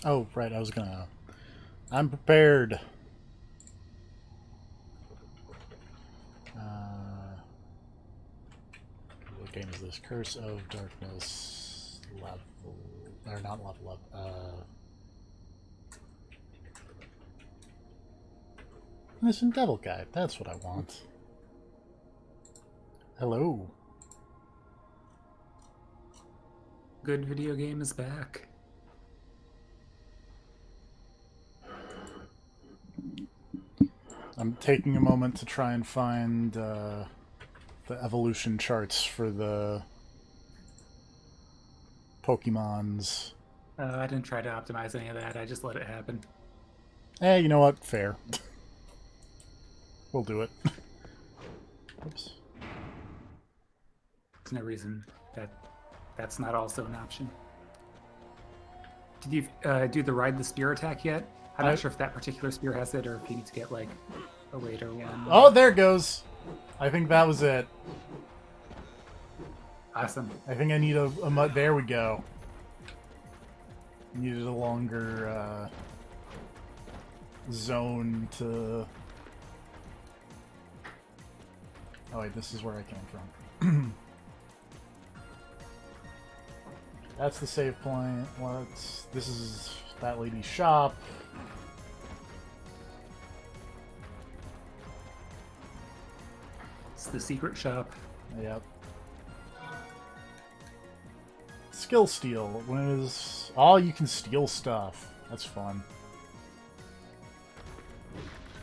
Oh, right, I was gonna... I'm prepared. What game is this? Curse of Darkness level... Or not level up. Innocent Devil Guide. That's what I want. Hello. Good video game is back. I'm taking a moment to try and find the evolution charts for the Pokemons. I didn't try to optimize any of that. I just let it happen. You know what? Fair. We'll do it. Oops. There's no reason that's not also an option. Did you do the ride the spear attack yet? I'm not sure if that particular spear has it or if you need to get like a later one. Oh, there it goes. I think that was it. Awesome. I think I need a there we go. Needed a longer zone to... Oh wait, this is where I came from. That's the save point. This is that lady's shop. It's the secret shop. Yep. Skill steal. When it is... Oh, you can steal stuff. That's fun.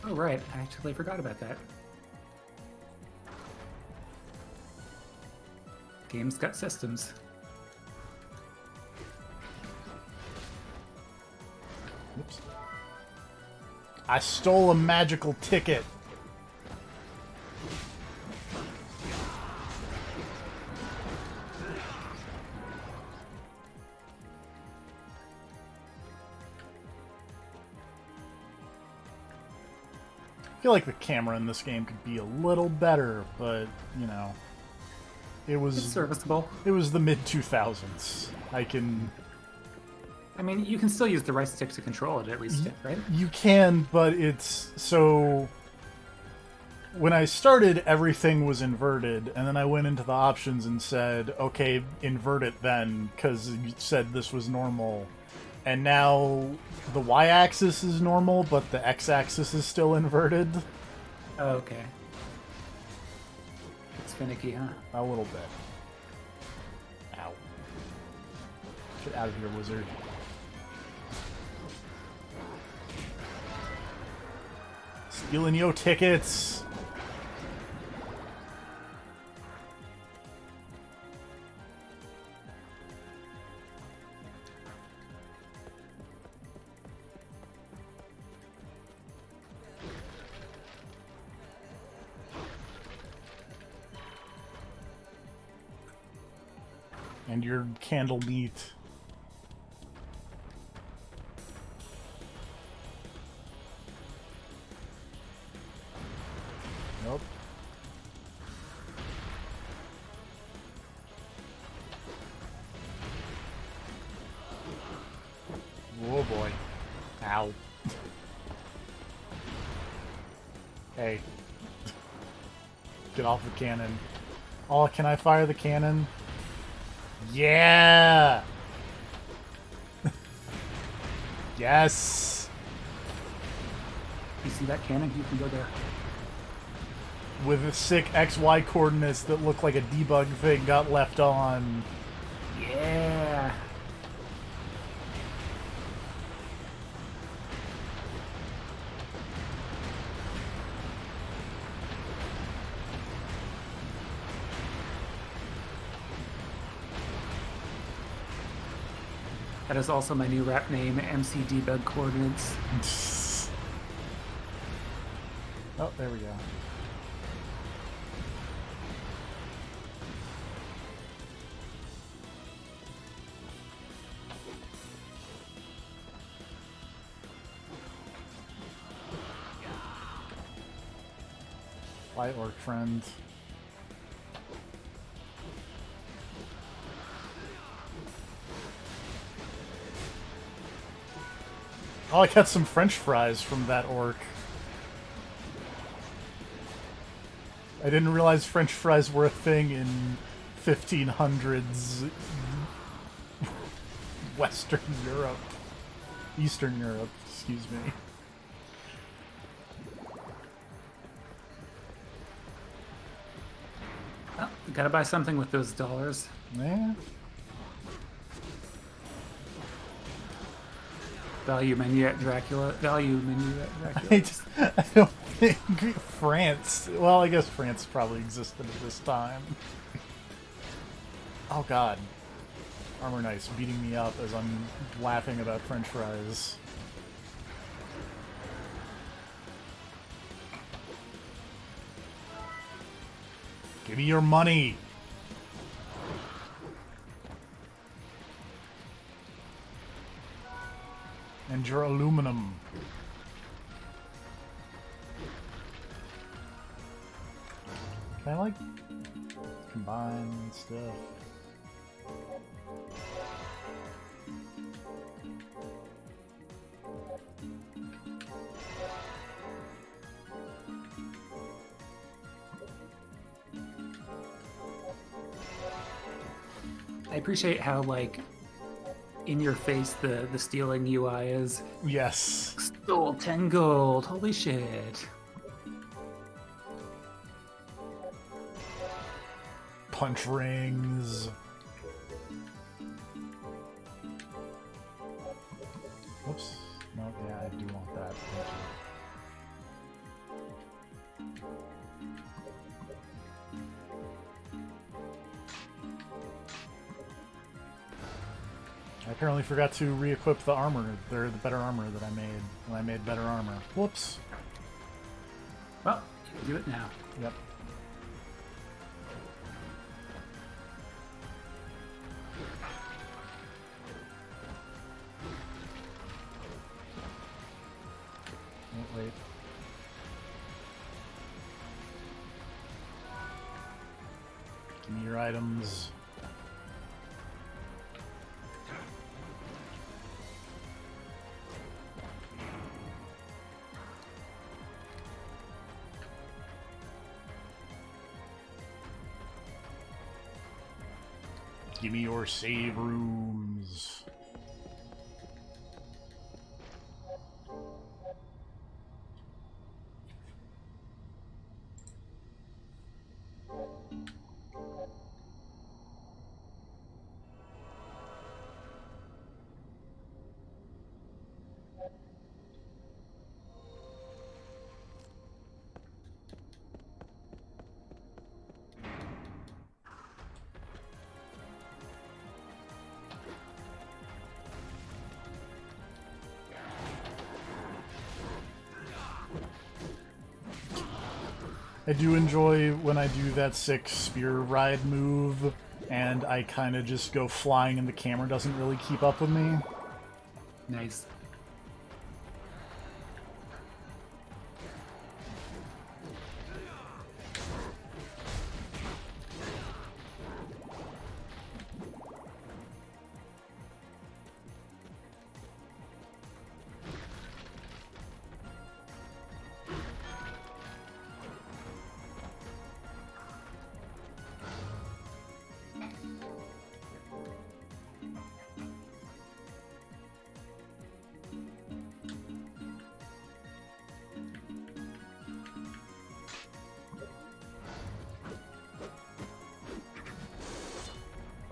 Oh, right. I totally forgot about that. Game's got systems. Oops. I stole a magical ticket. I feel like the camera in this game could be a little better, but, you know, It's serviceable. It was the mid-2000s. I mean, you can still use the right stick to control it, at least, right? You can, but it's... So... When I started, everything was inverted, and then I went into the options and said, okay, invert it then, because you said this was normal. And now the y-axis is normal, but the x-axis is still inverted. Oh, okay. It's finicky, huh? A little bit. Ow. Get out of here, wizard. Stealing yo tickets! And your candle meat. Nope. Oh boy. Ow. Hey. Get off the cannon. Oh, can I fire the cannon? Yeah! Yes! You see that cannon? You can go there. With the sick XY coordinates that look like a debug thing got left on. Yeah! That is also my new rap name, MC Debug Coordinates. Oh, there we go. Light orc friend. Oh, I got some French fries from that orc. I didn't realize French fries were a thing in 1500s Western Europe. Eastern Europe, excuse me. Oh, gotta buy something with those dollars. Yeah. Value menu at Dracula. Value menu at I Dracula. don't think France... Well, I guess France probably existed at this time. Oh god. Armor Knight's beating me up as I'm laughing about French fries. Give me your money! And your aluminum. Can I, like, combine stuff? I appreciate how, like, in your face the stealing UI is. Yes. Stole 10 gold. Holy shit. Punch rings. Whoops. No, yeah, I do want that. Thank you. I apparently forgot to re-equip the armor, the better armor that I made when I made better armor. Whoops. Well, you can do it now. Yep. Oh, wait. Give me your items. Give me your save rooms. I do enjoy when I do that sick spear ride move and I kind of just go flying and the camera doesn't really keep up with me. Nice.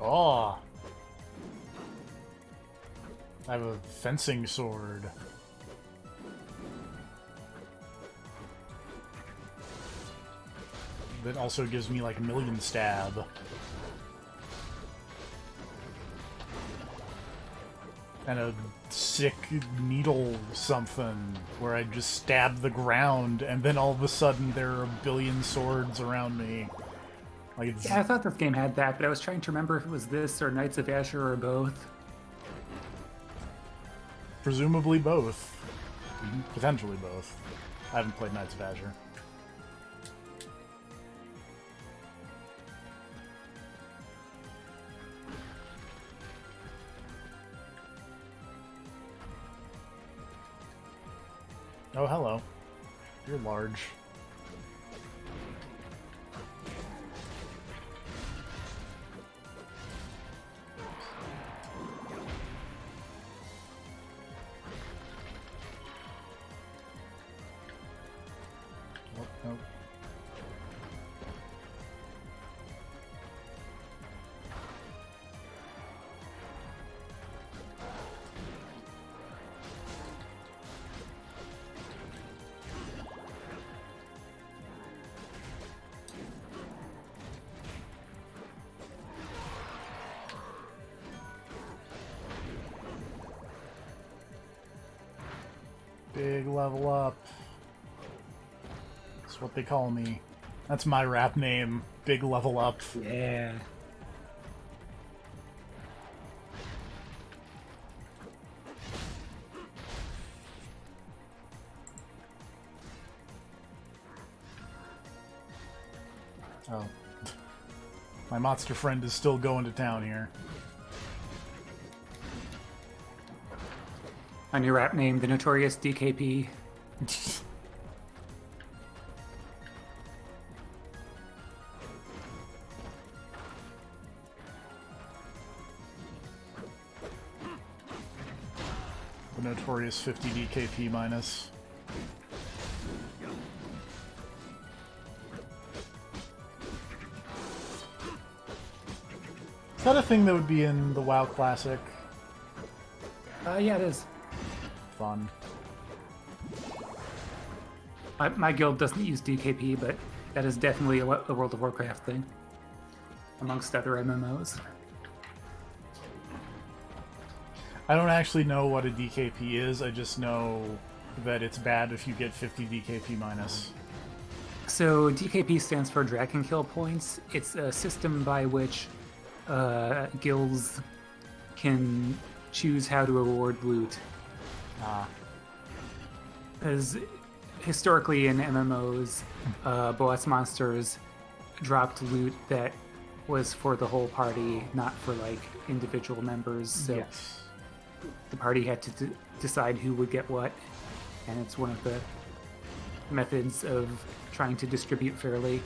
Oh! I have a fencing sword. That also gives me like a million stab. And a sick needle something where I just stab the ground and then all of a sudden there are a billion swords around me. Like it's... Yeah, I thought this game had that, but I was trying to remember if it was this or Knights of Azure or both. Presumably both. Potentially both. I haven't played Knights of Azure. Oh, hello. You're large. Oh, no. Big level up. That's what they call me. That's my rap name. Big level up. Yeah. Oh. My monster friend is still going to town here. My new rap name, the Notorious DKP. The notorious 50 DKP minus. Is that a thing that would be in the WoW Classic? Yeah, it is. Fun. My guild doesn't use DKP, but that is definitely a World of Warcraft thing, amongst other MMOs. I don't actually know what a DKP is, I just know that it's bad if you get 50 DKP minus. So DKP stands for Dragon Kill Points. It's a system by which guilds can choose how to award loot. As historically in MMOs, boss monsters dropped loot that was for the whole party, not for like individual members. So Yes. the party had to decide who would get what, and it's one of the methods of trying to distribute fairly.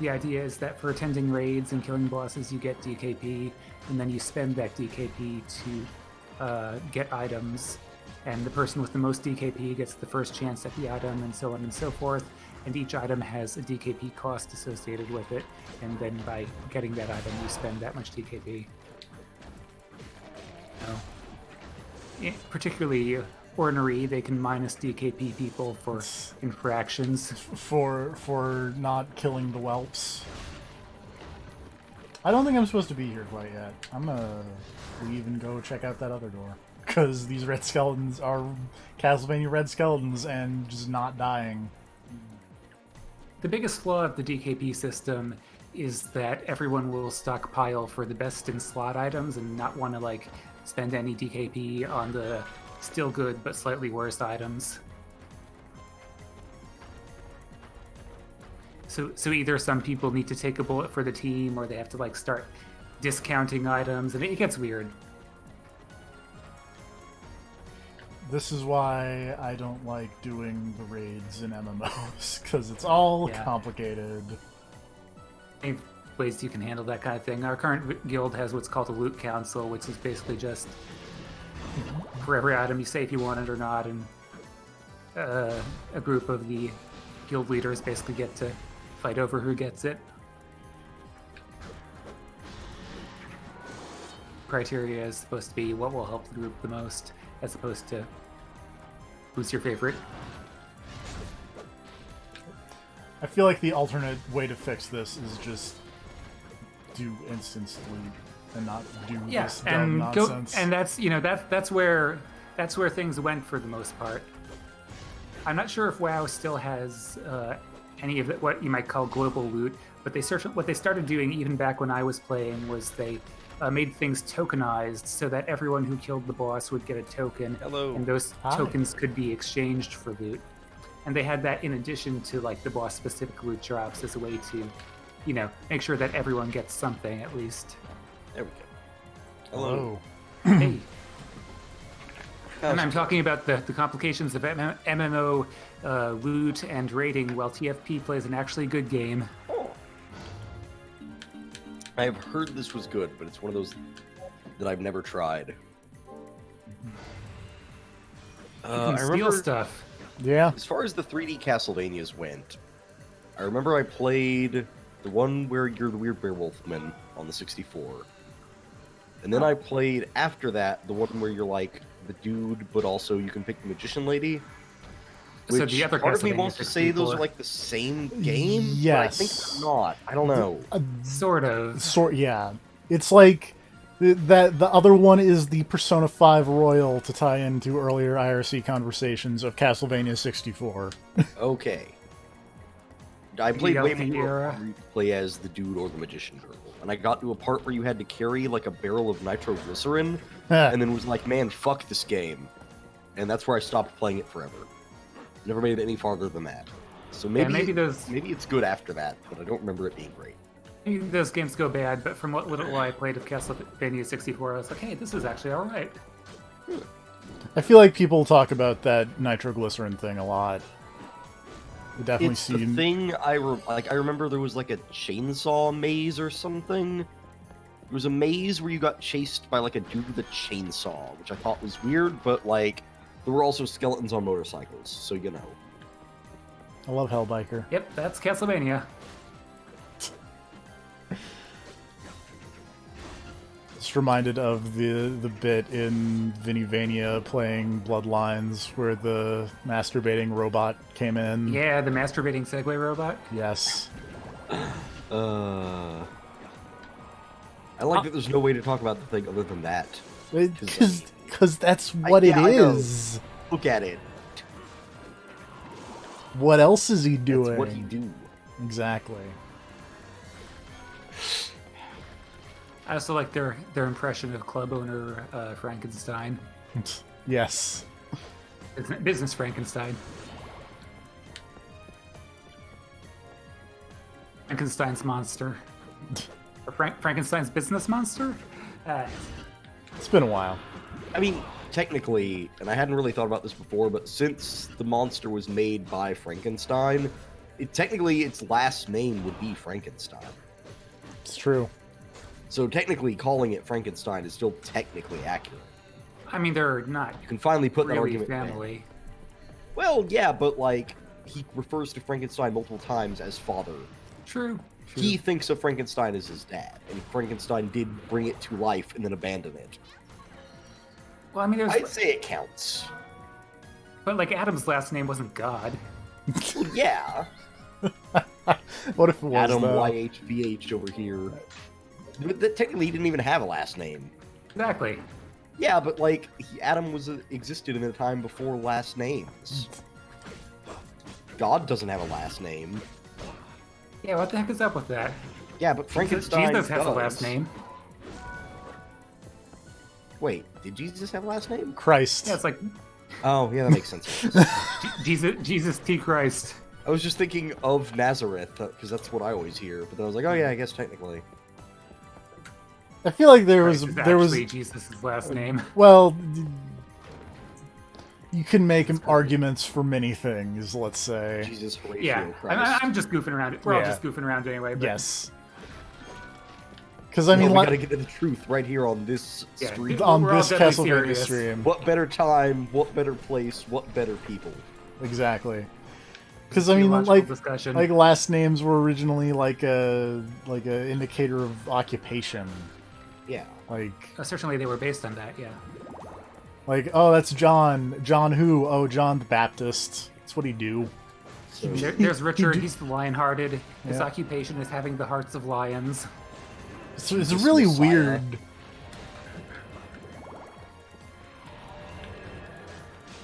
The idea is that for attending raids and killing bosses, you get DKP, and then you spend that DKP to get items, and the person with the most DKP gets the first chance at the item, and so on and so forth. And each item has a DKP cost associated with it, and then by getting that item, you spend that much DKP. Particularly ornery, they can minus DKP people for infractions. For not killing the whelps. I don't think I'm supposed to be here quite yet. I'm gonna leave and go check out that other door. Because these red skeletons are Castlevania red skeletons and just not dying. The biggest flaw of the DKP system is that everyone will stockpile for the best in slot items and not want to like spend any DKP on the still good but slightly worse items. So either some people need to take a bullet for the team, or they have to like start discounting items, and it gets weird. This is why I don't like doing the raids in MMOs, because it's all complicated. Any ways you can handle that kind of thing. Our current guild has what's called a loot council, which is basically just for every item you say if you want it or not, and a group of the guild leaders basically get to fight over who gets it. Criteria is supposed to be what will help the group the most, as opposed to who's your favorite. I feel like the alternate way to fix this is just do instance delete and not do this dumb nonsense. And that's that's where things went for the most part. I'm not sure if WoW still has any of what you might call global loot, but what they started doing even back when I was playing was they made things tokenized so that everyone who killed the boss would get a token. Hello. And those tokens could be exchanged for loot. And they had that in addition to like the boss specific loot drops as a way to, make sure that everyone gets something at least. There we go. Hello. Hey. And I'm talking about the complications of MMO loot and raiding while TFP plays an actually good game. I've heard this was good, but it's one of those that I've never tried. You can steal stuff. Yeah. As far as the 3D Castlevanias went, I remember I played the one where you're the weird werewolfman on the 64. And then I played, after that, the one where you're like the dude, but also you can pick the magician lady. Which So the other part of me Castlevania wants to say those 64. are like the same game, Yes. but I think they're not. I don't know. Sort of. Yeah. It's like that the other one is the Persona 5 Royal, to tie into earlier IRC conversations, of Castlevania 64. Okay. I played way DLC more era. where you could play as the dude or the magician girl. And I got to a part where you had to carry like a barrel of nitroglycerin, and then was like, man, fuck this game. And that's where I stopped playing it forever. Never made it any farther than that. So maybe maybe it's good after that, but I don't remember it being great. Maybe those games go bad, but from what little I played of Castlevania 64, I was like, hey, this is actually alright. I feel like people talk about that nitroglycerin thing a lot. It definitely It's the thing I remember there was like a chainsaw maze or something. There was a maze where you got chased by like a dude with a chainsaw, which I thought was weird, but like there were also skeletons on motorcycles, so you know. I love Hellbiker. Yep, that's Castlevania. Just reminded of the bit in Vinnyvania playing Bloodlines where the masturbating robot came in. Yeah, the masturbating Segway robot. Yes. I like that there's no way to talk about the thing other than that. Because that's what it is. Look at it. What else is he doing? That's what he do. Exactly. I also like their impression of club owner Frankenstein. Yes. Business Frankenstein. Frankenstein's monster. Or Frankenstein's business monster? It's been a while. I mean, technically, and I hadn't really thought about this before, but since the monster was made by Frankenstein, technically its last name would be Frankenstein. It's true. So technically, calling it Frankenstein is still technically accurate. I mean, they're not You can finally put that really argument to bed. family. Well, yeah, but like, he refers to Frankenstein multiple times as father. True. He thinks of Frankenstein as his dad, and Frankenstein did bring it to life and then abandon it. Well, I mean, I'd say it counts. but like Adam's last name wasn't God. Well, yeah. What if it was, Adam though? YHVH over here. But technically, he didn't even have a last name. Exactly. Yeah, but like, Adam existed in a time before last names. God doesn't have a last name. Yeah, what the heck is up with that? Yeah, but Frankenstein Jesus has a does. last name. Wait, did Jesus have a last name? Christ. Yeah, it's like Oh, yeah, that makes sense. Jesus T. Christ. I was just thinking of Nazareth, because that's what I always hear. But then I was like, oh yeah, I guess technically. I feel like there Christ was is there was actually Jesus' last name. well, you can make arguments for many things. Let's say Jesus Horatio Yeah, Christ. I'm just goofing around. We're all Yeah. just goofing around anyway. But yes. Because I mean, we like, gotta get to the truth right here on this Yeah. stream. on We're all this deadly Castlevania serious. stream, What better time? What better place? What better people? exactly. Because I mean, Theological like, discussion. like last names were originally like a indicator of occupation. Yeah. Like, Certainly they were based on that. Yeah. oh, that's John. John who? Oh, John the Baptist. That's what he do. So There's Richard. He's the lion-hearted. His Yeah. occupation is having the hearts of lions. It's Jesus really Messiah. weird.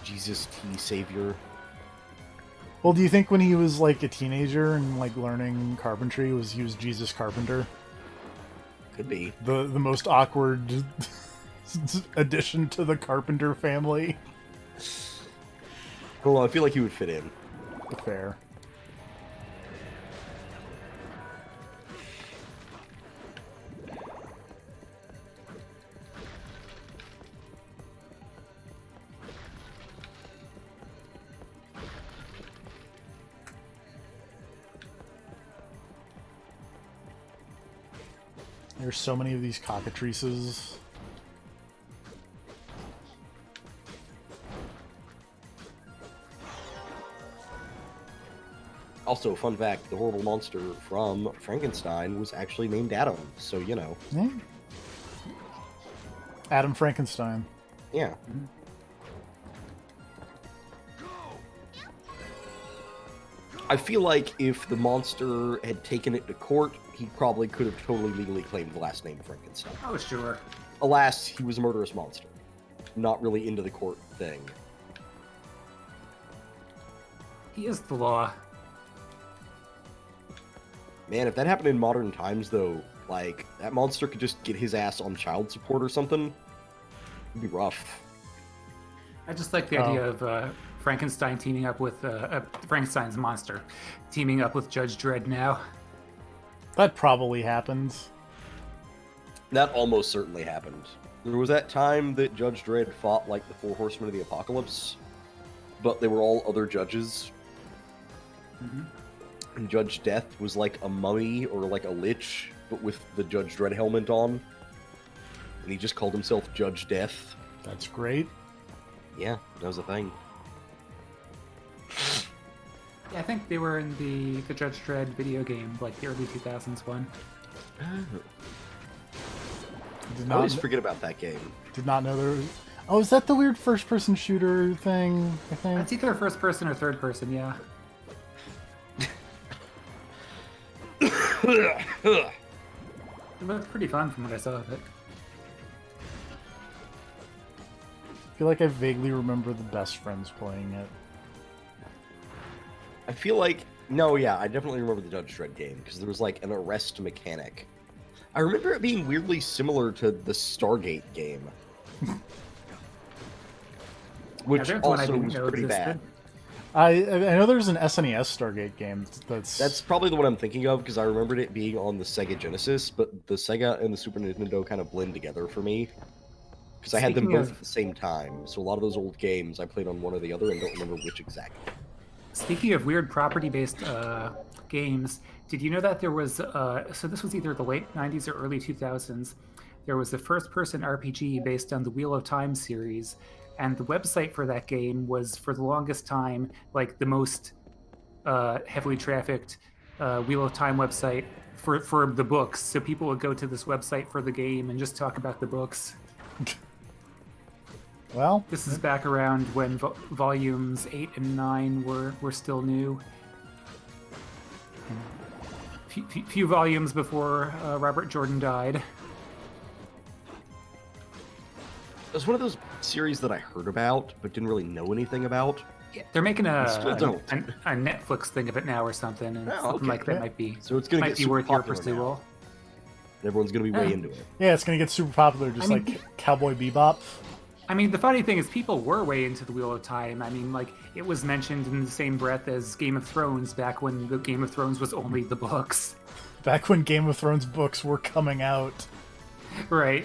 Jesus T Savior. Well, do you think when he was like a teenager and like learning carpentry, he was Jesus Carpenter? Could be. The most awkward addition to the Carpenter family. Well, I feel like he would fit in. Fair. There's so many of these cockatrices. Also, fun fact, the horrible monster from Frankenstein was actually named Adam, so you know. Yeah. Adam Frankenstein. Yeah. I feel like if the monster had taken it to court, he probably could have totally legally claimed the last name Frankenstein. Oh, sure. Alas, he was a murderous monster. Not really into the court thing. He is the law. Man, if that happened in modern times, though, like, that monster could just get his ass on child support or something. It'd be rough. I just like the idea of Frankenstein teaming up with Frankenstein's monster teaming up with Judge Dredd now. That probably happened. That almost certainly happened. There was that time that Judge Dredd fought, like, the Four Horsemen of the Apocalypse, but they were all other judges. Mm-hmm. And Judge Death was like a mummy or like a lich, but with the Judge Dredd helmet on. And he just called himself Judge Death. That's great. Yeah, that was a thing. Yeah, I think they were in the Judge Dredd video game, like the early 2000s one. I always forget about that game. Did not know there was... Oh, is that the weird first-person shooter thing, I think? It's either first person or third person, yeah. It looked pretty fun from what I saw of it. I feel like I vaguely remember the best friends playing it. I feel like... No, yeah, I definitely remember the Judge Dredd game, because there was like an arrest mechanic. I remember it being weirdly similar to the Stargate game. Which there's one I also didn't was know pretty existed. bad. I know there's an SNES Stargate game That's probably the one I'm thinking of, because I remembered it being on the Sega Genesis, but the Sega and the Super Nintendo kind of blend together for me. Because I had them Speaking both of- at the same time, so a lot of those old games I played on one or the other and don't remember which exactly. Speaking of weird property-based games, did you know that there was, so this was either the late 90s or early 2000s, there was a first-person RPG based on the Wheel of Time series, and the website for that game was, for the longest time, like the most heavily trafficked Wheel of Time website for the books. So people would go to this website for the game and just talk about the books. Well, This is back around when volumes 8 and 9 were still new. Few volumes before Robert Jordan died. It was one of those series that I heard about, but didn't really know anything about. Yeah, they're making still don't. a Netflix thing of it now or something, and Oh, something okay. like that Yeah. might be So it's going to might get be super worth your popular pursuit. now. Everyone's going to be way Yeah. into it. yeah, it's gonna get super popular, just I mean- like Cowboy Bebop. I mean, the funny thing is, people were way into the Wheel of Time. I mean, like, it was mentioned in the same breath as Game of Thrones back when the Game of Thrones was only the books. Back when Game of Thrones books were coming out. Right.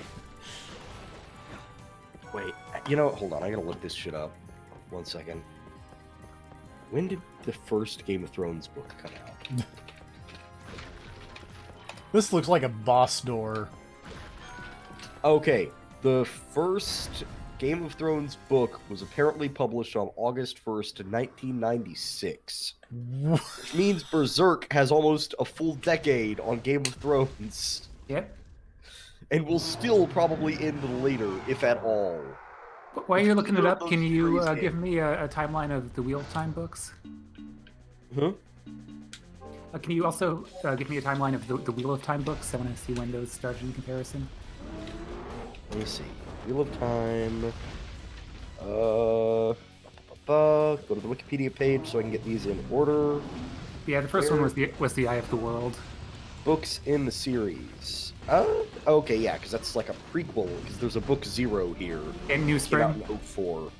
Wait, you know, hold on, I gotta look this shit up. 1 second. When did the first Game of Thrones book come out? This looks like a boss door. Okay, the first Game of Thrones book was apparently published on August 1st, 1996. Which means Berserk has almost a full decade on Game of Thrones. Yep. And will still probably end later, if at all. But while you're looking it up, Those can you crazy give me a timeline of the Wheel of Time books? Huh? Can you also give me a timeline of the Wheel of Time books? I want to see when those started in comparison. Let me see. Wheel of Time. Go to the Wikipedia page so I can get these in order. Yeah, the first one was the Eye of the World. Books in the series. Okay, yeah, because that's like a prequel, because there's a book 0 here. And New Came out Spring. in 04.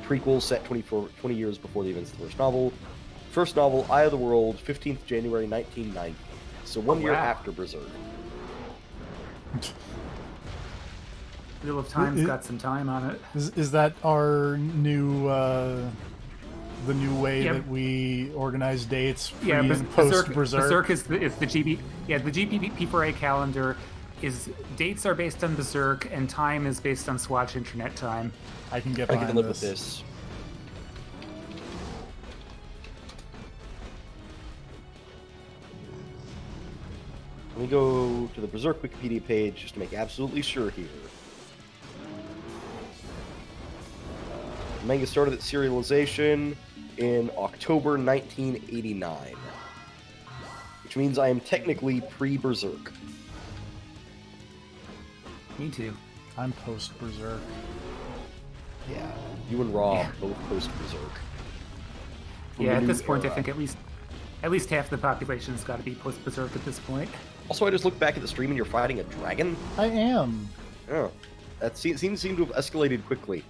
Prequel set 20 years before the events of the first novel. First novel, Eye of the World, 15th January 1990. So 1 year wow. after Berserk. Wheel of Time's got some time on it. Is that our new the new way Yep. that we organize dates pre Yeah, and post Berserk Berserk? is the GB. Yeah, the GPP4A calendar dates are based on Berserk and time is based on Swatch Internet time. I can get I behind can live with this. this. Let me go to the Berserk Wikipedia page just to make absolutely sure here. Manga started its serialization in October 1989, which means I am technically pre-Berserk. Me too. I'm post-Berserk. Yeah, you and Rob both post-Berserk. From Yeah, the at new this point, I era. think at least half the population's got to be post-Berserk at this point. Also, I just looked back at the stream and you're fighting a dragon? I am. Oh, that seems to have escalated quickly.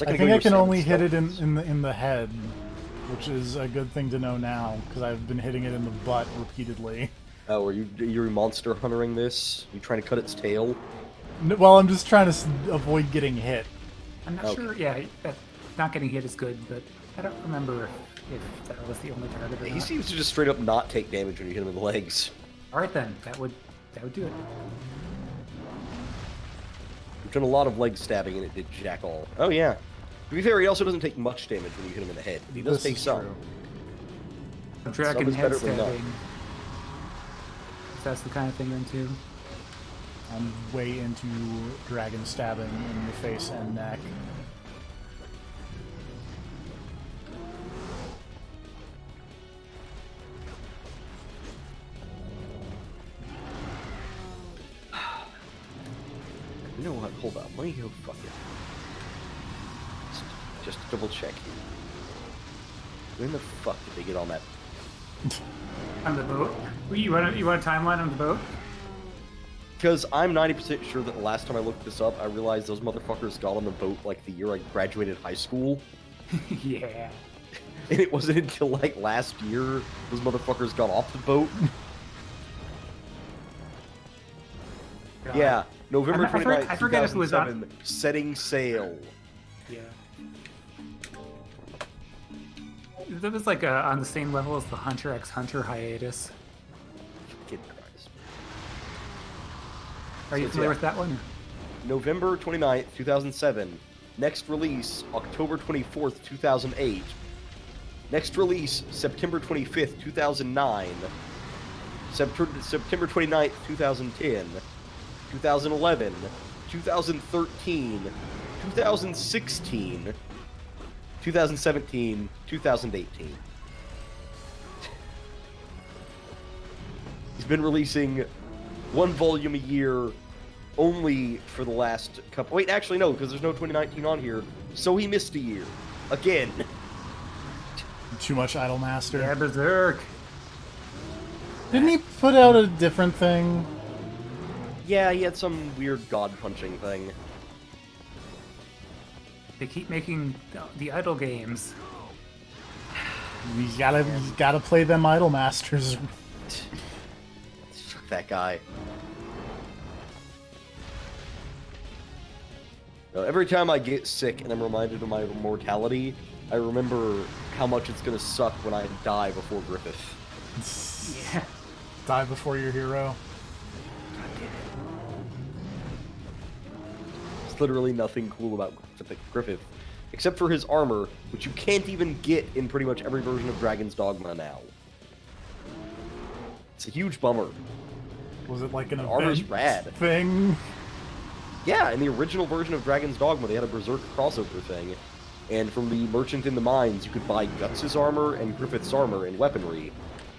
I think I can only hit it in the head, which is a good thing to know now, because I've been hitting it in the butt repeatedly. Oh, are you monster huntering this? You trying to cut its tail? Well, I'm just trying to avoid getting hit. I'm not sure. Yeah, not getting hit is good, but I don't remember if that was the only target or He not. seems to just straight up not take damage when you hit him in the legs. All right then, that would do it. We've done a lot of leg stabbing and it did jack all. Oh yeah. To be fair, he also doesn't take much damage when you hit him in the head. He does This take is some. true. The dragon is head better than none. stabbing. If that's the kind of thing you're into. I'm way into dragon stabbing in the face and neck. You know what? Hold on. Let me go fuck it. Just double check here. When the fuck did they get on that? On the boat? You want a timeline on the boat? Because I'm 90% sure that the last time I looked this up, I realized those motherfuckers got on the boat like the year I graduated high school. Yeah. And it wasn't until like last year those motherfuckers got off the boat. God. Yeah, November I 29th, forget if it was on- 2007, setting sail. Yeah. That was like on the same level as the Hunter x Hunter hiatus. Kid Christ. Are you So, familiar yeah. with that one? November 29th, 2007. Next release, October 24th, 2008. Next release, September 25th, 2009. September 29th, 2010. 2011. 2013. 2016. 2017. 2018. He's been releasing one volume a year only for the last couple... Wait, actually, no, because there's no 2019 on here. So he missed a year. Again. Too much Idolmaster. Yeah, Berserk. Didn't he put out a different thing? Yeah, he had some weird god-punching thing. They keep making the idle games. He's gotta play them Idolmasters. Fuck that guy. Every time I get sick and I'm reminded of my mortality, I remember how much it's gonna suck when I die before Griffith. Yeah. Die before your hero. There's literally nothing cool about Griffith, except for his armor, which you can't even get in pretty much every version of Dragon's Dogma now. It's a huge bummer. Was it like an Armor's event rad. thing? Yeah, in the original version of Dragon's Dogma, they had a Berserk crossover thing, and from the Merchant in the Mines, you could buy Guts' armor and Griffith's armor and weaponry,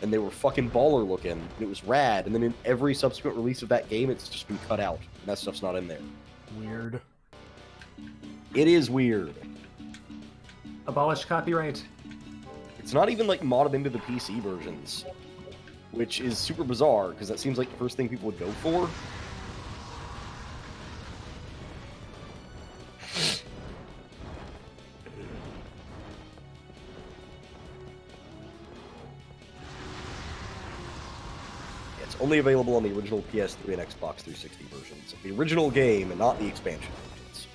and they were fucking baller looking, and it was rad, and then in every subsequent release of that game, it's just been cut out, and that stuff's not in there. Weird. It is weird. Abolish copyright. It's not even, like, modded into the PC versions, which is super bizarre, because that seems like the first thing people would go for. It's only available on the original PS3 and Xbox 360 versions of the original game and not the expansion versions.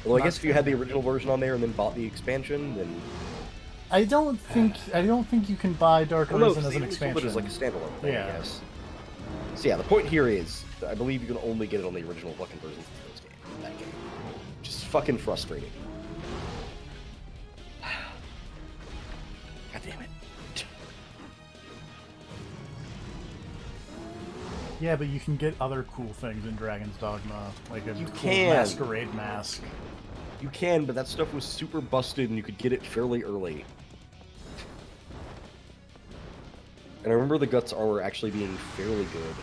Although I guess if you had the original version on there and then bought the expansion, then... I don't think you can buy Dark Well, no, Arisen 'cause as they an only sold it expansion. as like a standalone thing, Yeah. I guess. So yeah, the point here is, I believe you can only get it on the original fucking versions of this game. That game. Just fucking frustrating. God damn it. Yeah, but you can get other cool things in Dragon's Dogma, like a cool can. masquerade mask. You can, but that stuff was super busted and you could get it fairly early. And I remember the Guts armor actually being fairly good.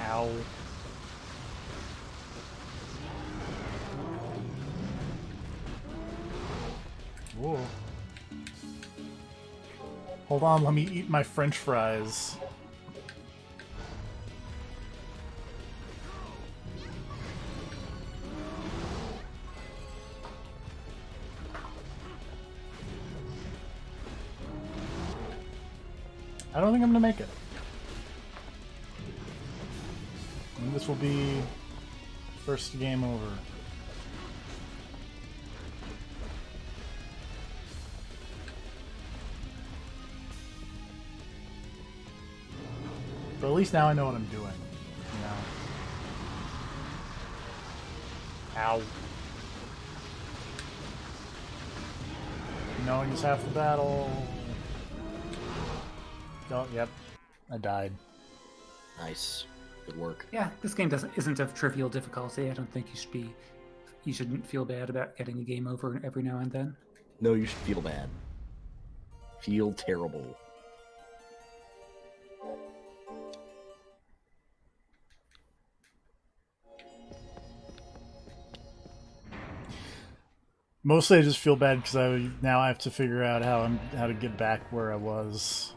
Ow. Whoa. Hold on, let me eat my French fries. I don't think I'm gonna make it. And this will be first game over. But at least now I know what I'm doing. You know. Ow. Knowing is half the battle. Oh, yep. I died. Nice. Good work. Yeah, this game isn't of trivial difficulty. I don't think you shouldn't feel bad about getting a game over every now and then. No, you should feel bad. Feel terrible. Mostly I just feel bad because now I have to figure out how to get back where I was.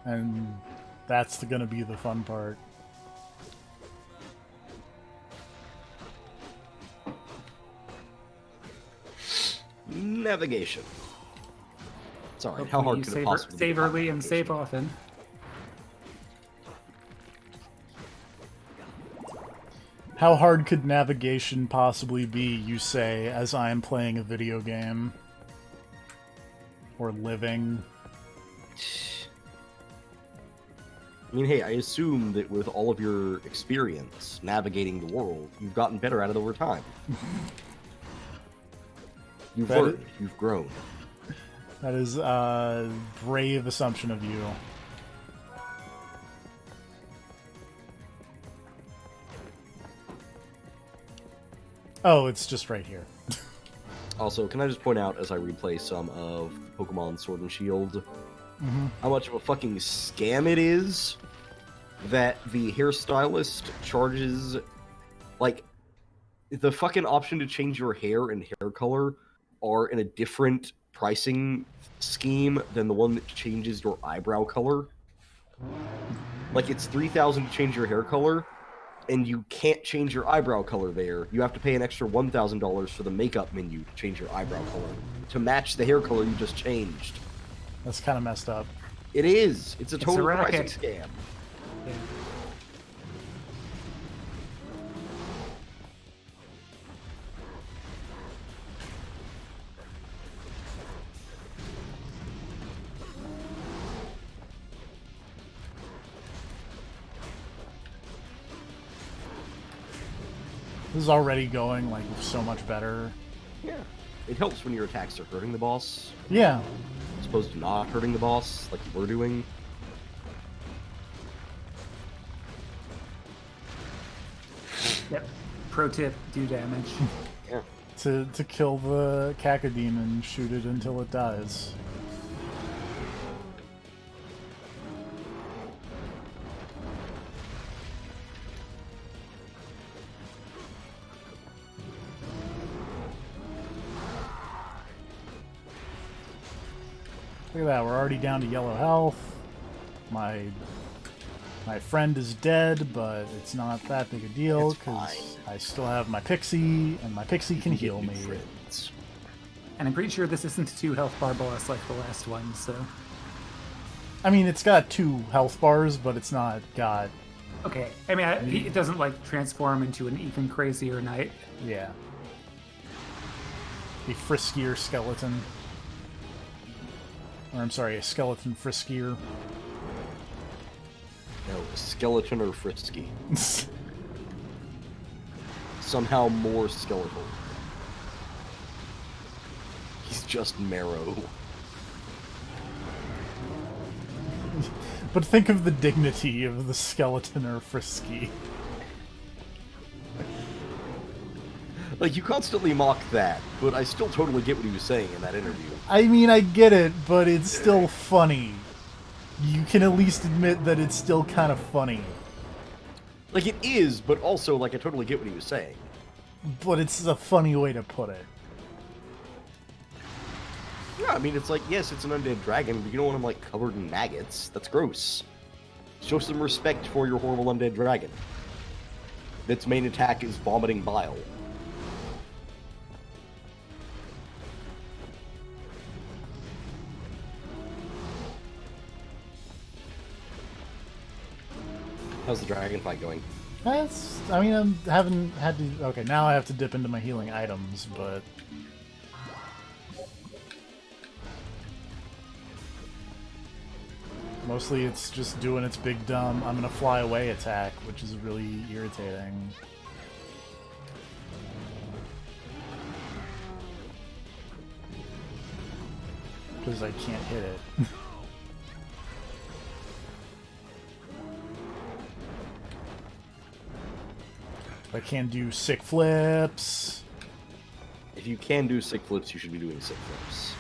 And that's gonna be the fun part. Navigation. It's alright. How Hopefully hard you could it possibly be? save early and save often. How hard could navigation possibly be, you say, as I am playing a video game? Or living? I mean, hey, I assume that with all of your experience navigating the world, you've gotten better at it over time. You've That learned. You've grown. That is a brave assumption of you. Oh, it's just right here. Also, can I just point out, as I replay some of Pokemon Sword and Shield, how much of a fucking scam it is that the hairstylist charges, like, the fucking option to change your hair and hair color are in a different pricing scheme than the one that changes your eyebrow color. Like, it's $3,000 to change your hair color, and you can't change your eyebrow color there. You have to pay an extra $1,000 for the makeup menu to change your eyebrow color to match the hair color you just changed. That's kind of messed up. It is. It's a total pricing racket. scam. Yeah. This is already going, like, so much better. Yeah. It helps when your attacks are hurting the boss, Yeah. as opposed to not hurting the boss, like you were doing. Yep. Pro tip: do damage. Yeah. To kill the Cacodemon, shoot it until it dies. Look at that, we're already down to yellow health. My friend is dead, but it's not that big a deal It's because fine. I still have my Pixie, and my Pixie can You get heal new me. I mean, it's got 2 health bars, but it's not got... Okay. I mean, it doesn't like transform into an even crazier knight. Yeah. A friskier skeleton. Or, I'm sorry, a skeleton friskier. No, skeleton or frisky. Somehow more skeletal. He's just marrow. But think of the dignity of the skeleton or frisky. Like, you constantly mock that, but I still totally get what he was saying in that interview. I mean, I get it, but it's still funny. You can at least admit that it's still kind of funny. Like, it is, but also, like, I totally get what he was saying. But it's a funny way to put it. Yeah, I mean, it's like, yes, it's an undead dragon, but you don't want him, like, covered in maggots. That's gross. Show some respect for your horrible undead dragon. Its main attack is vomiting bile. How's the dragon fight going? That's... I mean, I haven't had to... Okay, now I have to dip into my healing items, but... Mostly it's just doing its big dumb I'm gonna fly away attack, which is really irritating. Because I can't hit it. I can do sick flips. If you can do sick flips, you should be doing sick flips.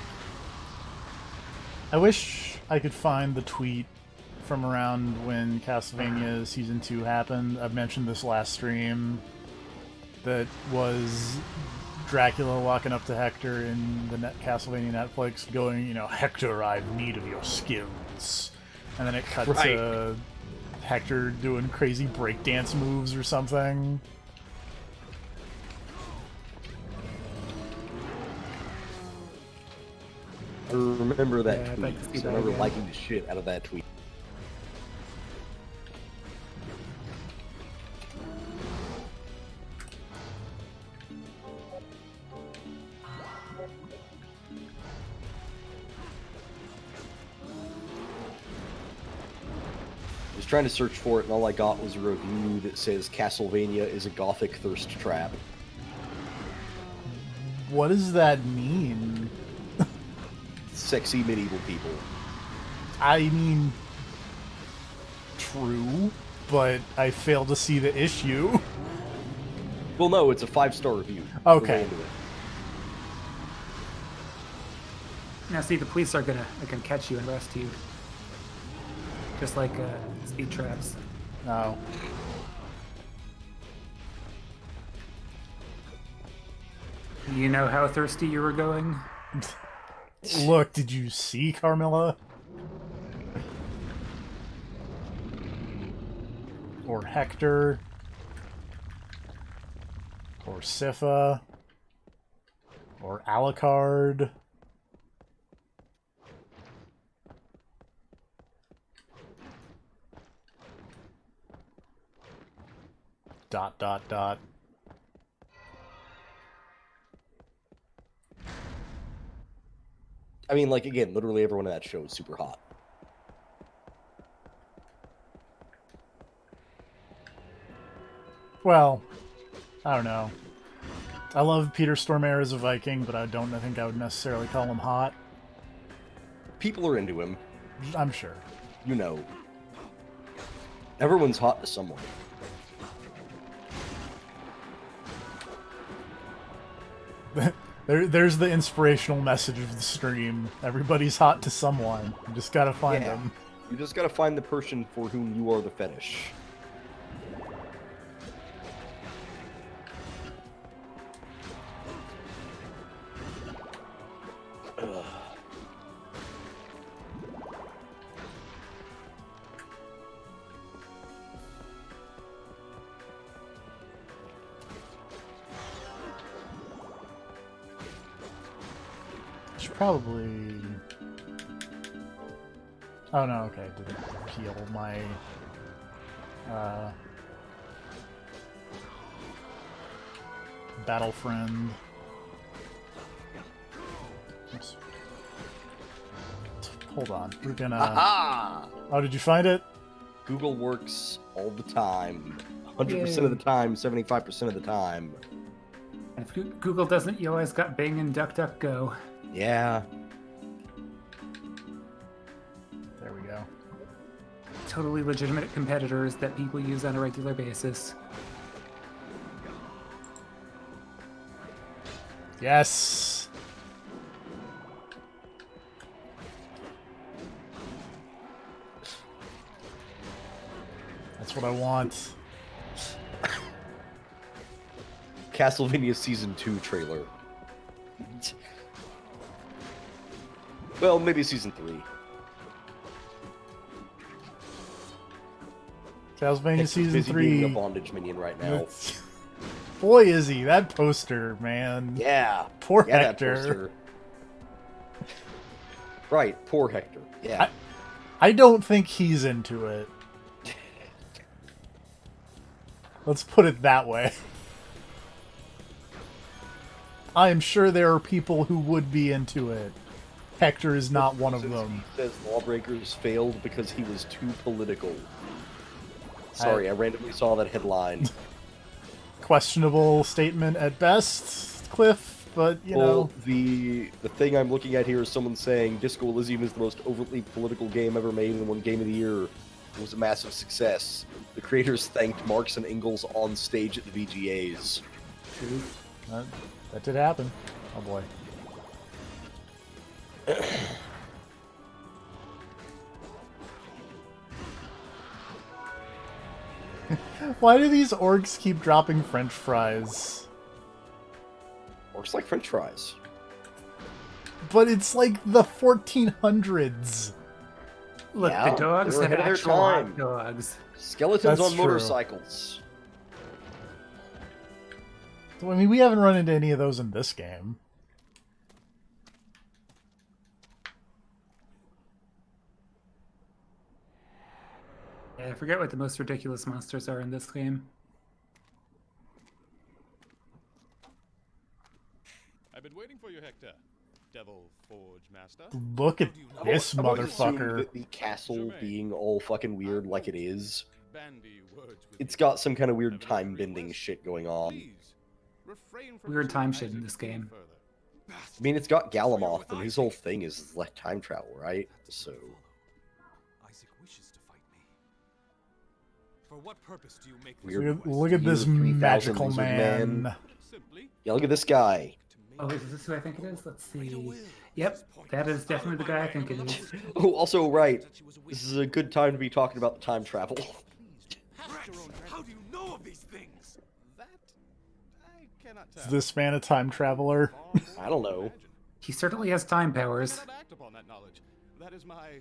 I wish I could find the tweet from around when Castlevania Season 2 happened. I've mentioned this last stream. That was Dracula walking up to Hector in the Castlevania Netflix going, you know, Hector, I have need of your skills. And then it cut to Hector doing crazy breakdance moves or something. I remember that Yeah, I'd tweet. like to see I that remember again. liking the shit out of that tweet. I was trying to search for it, and all I got was a review that says Castlevania is a gothic thirst trap. What does that mean? Sexy medieval people. I mean, true, but I fail to see the issue. Well, no, it's a 5-star review. Okay. Go into it. Now, see, the police are gonna catch you and arrest you, just like speed traps. No. You know how thirsty you were going? Look, did you see Carmilla? Or Hector? Or Siffa? Or Alucard? Dot, dot, dot. I mean, like, again, literally everyone in that show is super hot. Well, I don't know. I love Peter Stormare as a Viking, but I think I would necessarily call him hot. People are into him. I'm sure. You know. Everyone's hot to someone. There's the inspirational message of the stream. Everybody's hot to someone. You just gotta find Yeah. them. You just gotta find the person for whom you are the fetish. Ugh. Should probably... Oh no, okay, it didn't heal my battle friend. Oops. Hold on, we're gonna... Aha! Oh, did you find it? Google works all the time. 100% of the time, 75% of the time. And if Google doesn't, you always got Bing and DuckDuckGo. Yeah. There we go. Totally legitimate competitors that people use on a regular basis. Yes! That's what I want. Castlevania Season 2 trailer. Well, maybe Season 3. Castlevania He's Season busy being 3. a bondage minion right now. Boy, is he. That poster, man. Yeah. Poor Yeah, Hector. that poster. Right, poor Hector. Yeah. I don't think he's into it. Let's put it that way. I am sure there are people who would be into it. Hector is not one of them. He says Lawbreakers failed because he was too political. Sorry, I randomly saw that headline. Questionable statement at best, Cliff, but, you know. Well, the thing I'm looking at here is someone saying Disco Elysium is the most overtly political game ever made and won Game of the Year. It was a massive success. The creators thanked Marx and Engels on stage at the VGAs. True. That did happen. Oh boy. Why do these orcs keep dropping French fries? Works like French fries. But it's like the 1400s. Look, Yeah, the dogs they were have ahead of their actual time. hot dogs. Skeletons That's on true. motorcycles. So, I mean, we haven't run into any of those in this game. Yeah, I forget what the most ridiculous monsters are in this game. I've been waiting for you, Hector. Devil Forge Master. Look at this I've always assumed motherfucker. that the castle being all fucking weird like it is, Bandy words with it's you. got some kind of weird Have you time any bending requests? shit going on. Please, refrain from Weird pursuing time shit in Isaac this any game. further. I mean, it's got Galamoth, and his whole thing is like time travel, right? So, Isaac wishes to fight me. For what purpose do you make this Weird. request? Look at Year this 3000 magical lizard man. man. Simply, yeah, look at this guy. Oh, is this who I think it is? Let's see. Yep, that is definitely the guy I think it is. Oh, also, right. This is a good time to be talking about the time travel. Rex, how do you know of these things? that I cannot tell. Is this man a time traveler? I don't know. He certainly has time I powers. cannot act upon that knowledge. That is my.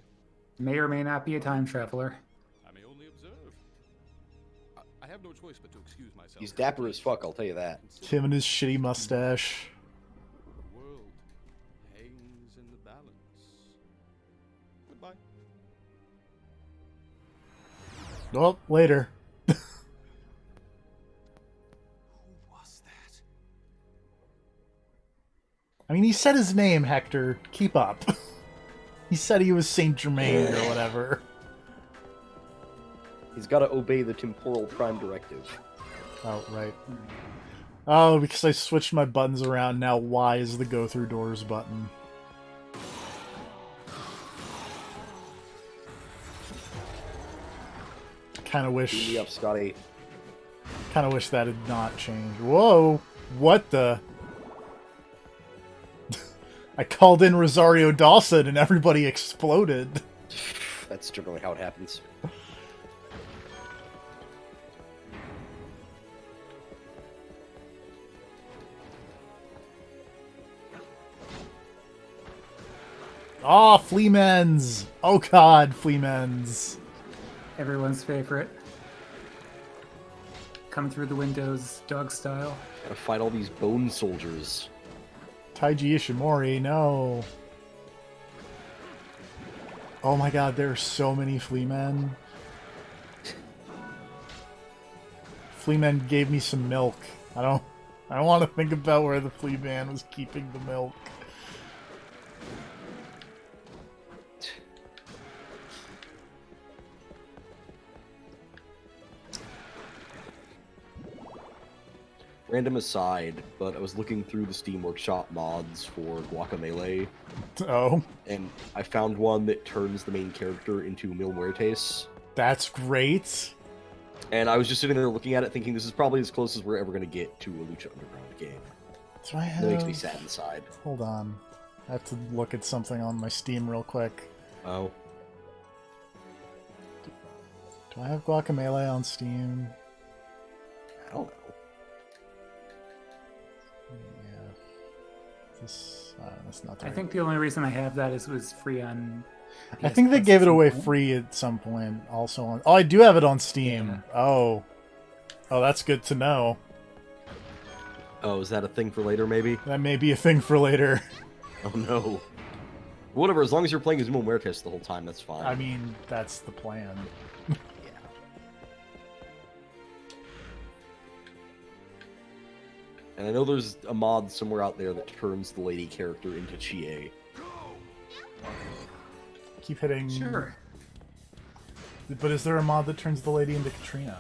May or may not be a time traveler. I may only observe. I have no choice but to excuse myself. He's dapper as fuck, I'll tell you that. Him and his shitty mustache. The world hangs in the balance. Goodbye. Well, later. Who was that? I mean, he said his name, Hector. Keep up. He said he was Saint Germain or whatever. He's got to obey the temporal prime directive. Oh, right. Oh, because I switched my buttons around, now Y is the go through doors button. Kinda Beat wish... me up, Scotty. Kinda wish that had not changed. Whoa! What the... I called in Rosario Dawson and everybody exploded. That's generally how it happens. Oh, Fleamens! Oh god, Fleamens. Everyone's favorite. Come through the windows, dog style. Gotta fight all these bone soldiers. Taiji Ishimori, no. Oh my god, there are so many flea men. Flea men gave me some milk. I don't want to think about where the flea man was keeping the milk. Random aside, but I was looking through the Steam Workshop mods for Guacamelee, Oh, and I found one that turns the main character into Mil Muertes. that's great. And I was just sitting there looking at it thinking this is probably as close as we're ever going to get to a Lucha Underground game. Do I have... That makes me sad inside. Hold on. I have to look at something on my Steam real quick. Oh. Do I have Guacamelee on Steam? I don't know. Yeah. That's not the I right... think the only reason I have that is it was free on. I PS think they Plus gave at it some away point. free at some point. Also on... Oh, I do have it on Steam. Yeah. Oh. Oh, that's good to know. Oh, is that a thing for later, maybe? That may be a thing for later. Oh, no. Whatever, as long as you're playing as Mil Muertes the whole time, that's fine. I mean, that's the plan. Yeah. And I know there's a mod somewhere out there that turns the lady character into Chie. Keep hitting... Sure. But is there a mod that turns the lady into Katrina?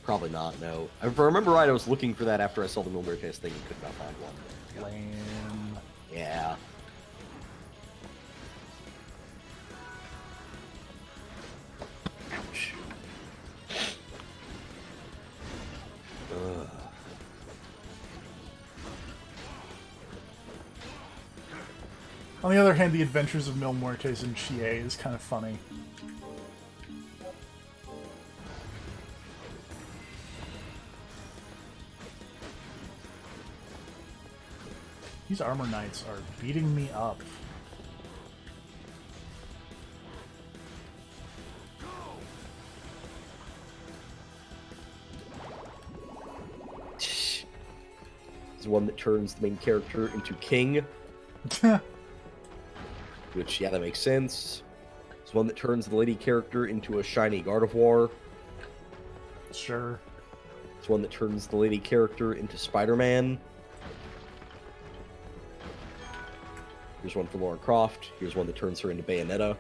Probably not, no. If I remember right, I was looking for that after I saw the Mil Muertes thing and could not find one. Lame. Yeah. Ouch. Ugh. On the other hand, the adventures of Mil Muertes and Chie is kind of funny. These armor knights are beating me up. Is one that turns the main character into King, which, yeah, that makes sense. It's one that turns the lady character into a shiny Gardevoir. Sure. It's one that turns the lady character into Spider-Man. Here's one for Lara Croft. Here's one that turns her into Bayonetta.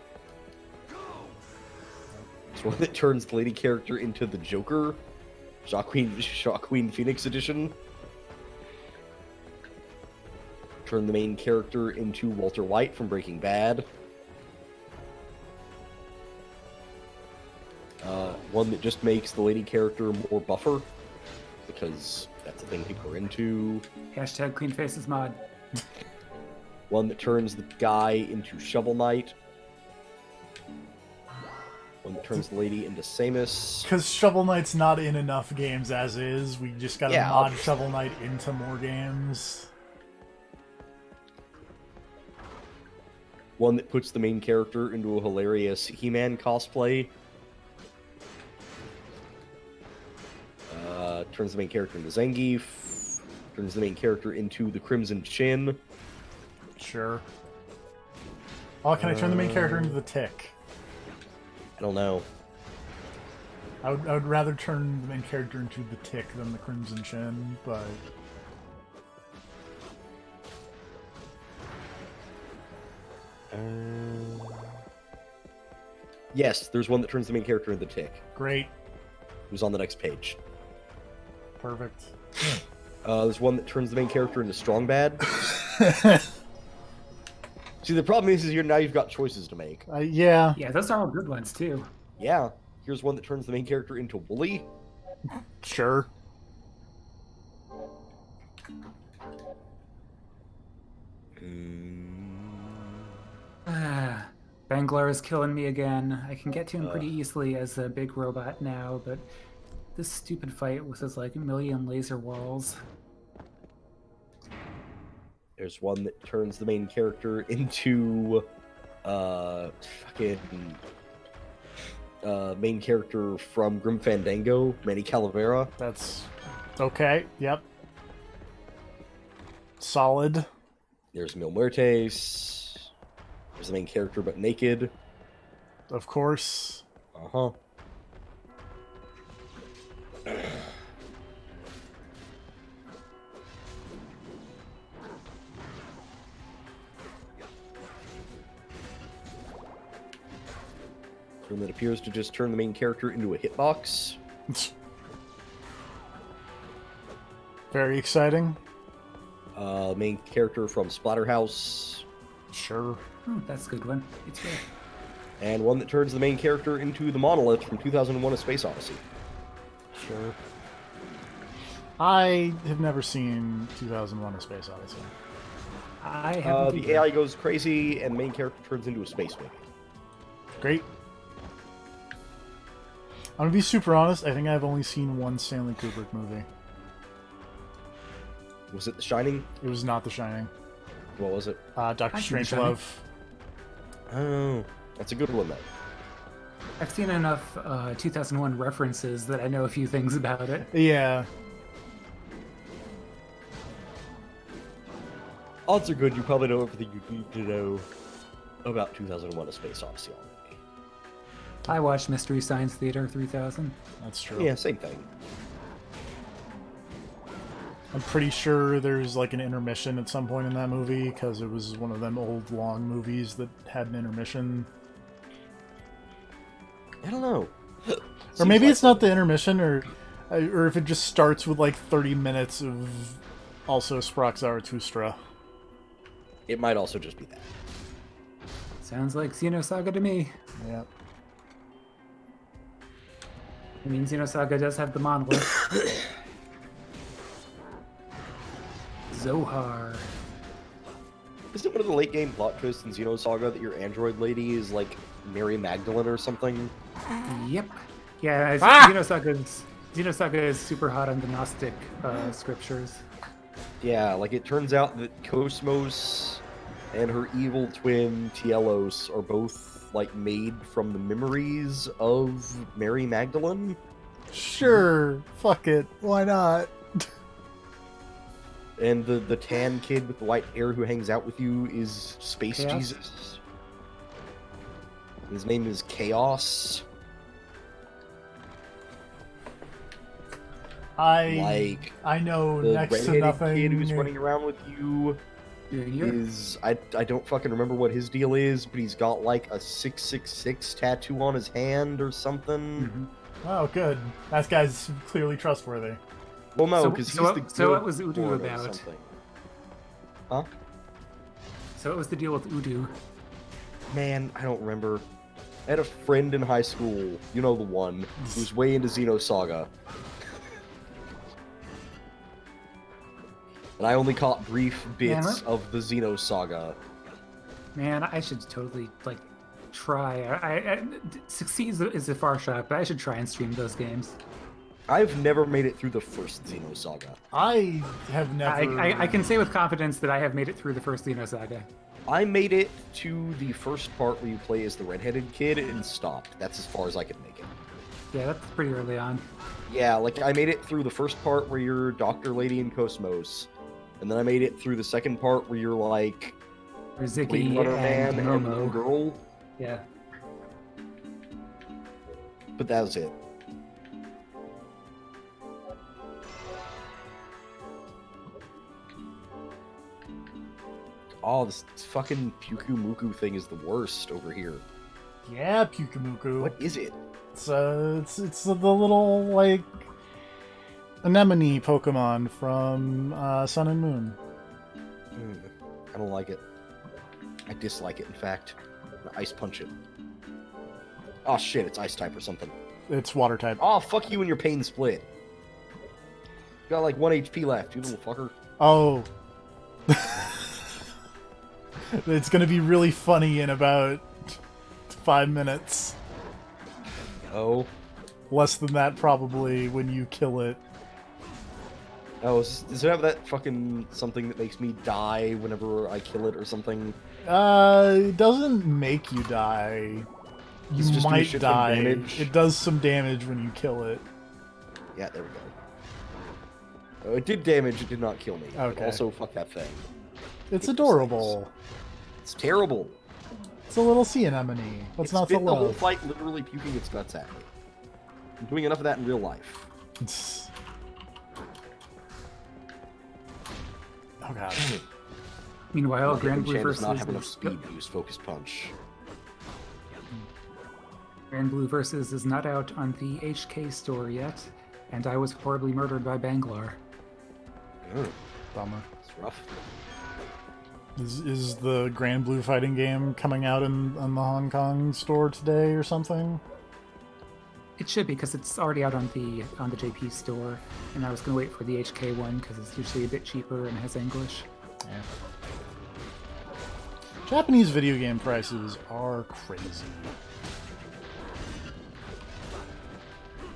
There's one that turns the lady character into the Joker. Joaquin Phoenix edition. Turn the main character into Walter White from Breaking Bad. One that just makes the lady character more buffer, because that's a thing people are into. Hashtag Clean Faces mod. One that turns the guy into Shovel Knight. One that turns the lady into Samus. Because Shovel Knight's not in enough games as is. We just gotta Yeah, mod obviously. Shovel Knight into more games. One that puts the main character into a hilarious He-Man cosplay. Turns the main character into Zangief. Turns the main character into the Crimson Chin. Sure. Oh, can I turn the main character into the Tick? I don't know. I would rather turn the main character into the Tick than the Crimson Chin, but... Yes, there's one that turns the main character into the Tick. Great. Who's on the next page. Perfect. There's one that turns the main character into Strong Bad. See, the problem is now you've got choices to make. Yeah. Yeah, those are all good ones too. Yeah, here's one that turns the main character into Wooly. Sure. Banglar is killing me again. I can get to him pretty easily as a big robot now, but this stupid fight with his like a million laser walls. There's one that turns the main character into main character from Grim Fandango, Manny Calavera. That's... okay. Yep. Solid. There's Mil Muertes. There's the main character but naked. Of course. Uh-huh. And that appears to just turn the main character into a hitbox. Very exciting. Main character from Splatterhouse. Sure. Oh, that's a good one. It's good. And one that turns the main character into the Monolith from 2001: A Space Odyssey. Sure. I have never seen 2001: A Space Odyssey. I haven't. The AI goes crazy, and main character turns into a space baby. Great. I'm gonna be super honest. I think I've only seen one Stanley Kubrick movie. Was it The Shining? It was not The Shining. What was it? Doctor I've seen The Strangelove. Oh, that's a good one, though. I've seen enough 2001 references that I know a few things about it. Yeah. Odds are good you probably know everything you need to know about 2001: A Space Odyssey already. I watched Mystery Science Theater 3000. That's true. Yeah, same thing. I'm pretty sure there's like an intermission at some point in that movie because it was one of them old long movies that had an intermission. I don't know. Or maybe it's not the intermission, or if it just starts with like 30 minutes of also Sprach Zarathustra. It might also just be that. Sounds like Xenosaga to me. Yeah. I mean, Xenosaga does have the monolith. Zohar. Isn't one of the late game plot twists in Xenosaga that your android lady is like Mary Magdalene or something? Yep. Yeah, Xenosaga is super hot on the Gnostic scriptures. Yeah, like it turns out that Cosmos and her evil twin Tielos are both like made from the memories of Mary Magdalene. Sure. Fuck it. Why not? And the tan kid with the white hair who hangs out with you is Space Chaos? Jesus. His name is Chaos. I know The next to redheaded nothing. kid who's running around with you is I don't fucking remember what his deal is, but he's got like a 666 tattoo on his hand or something. Mhm. Oh, good. That guy's clearly trustworthy. Well, no, So- because so he's what- the so what good was Udo lord or about? something. Huh? So what was the deal with Udo? Man, I don't remember. I had a friend in high school, you know the one, who's way into Xenosaga. And I only caught brief bits of the Xenosaga. Man, I should totally like try. I succeed is a far shot, but I should try and stream those games. I've never made it through the first Xenosaga. I have never. I can say with confidence that I have made it through the first Xenosaga. I made it to the first part where you play as the redheaded kid and stopped. That's as far as I could make it. Yeah, that's pretty early on. Yeah, like I made it through the first part where you're Dr. Lady in Cosmos, and then I made it through the second part where you're like Riziki Blade Runner Man and and little Momo. girl, Yeah. but that was it. Oh, this fucking Pyukumuku thing is the worst over here. Yeah, Pyukumuku. What is it? It's the little like anemone Pokemon from Sun and Moon. I don't like it. I dislike it, in fact. I'm gonna ice punch it. Oh shit, it's ice type or something. It's water type. Oh, fuck you and your pain split. You got like 1 HP left, you little fucker. Oh. It's gonna be really funny in about 5 minutes. Oh. Less than that, probably, when you kill it. Oh, does it have that fucking something that makes me die whenever I kill it or something? It doesn't make you die. It's You just do might shit from die. damage? It does some damage when you kill it. Yeah, there we go. Oh, it did damage, it did not kill me. But Okay. also, fuck that thing. It's Hate those adorable. It's terrible. It's a little sea anemone. What's It not to spent the whole love? fight literally puking its guts at me. I'm doing enough of that in real life. Oh god. Meanwhile, My Grand Blue Hitmonchan does versus not have enough speed to use Focus Punch. Grand Blue versus is not out on the HK store yet, and I was horribly murdered by Banglar. Bummer. It's rough. Is the Grand Blue fighting game coming out in the Hong Kong store today or something? It should be because it's already out on the JP store, and I was gonna wait for the HK one because it's usually a bit cheaper and has English. Yeah. Japanese video game prices are crazy.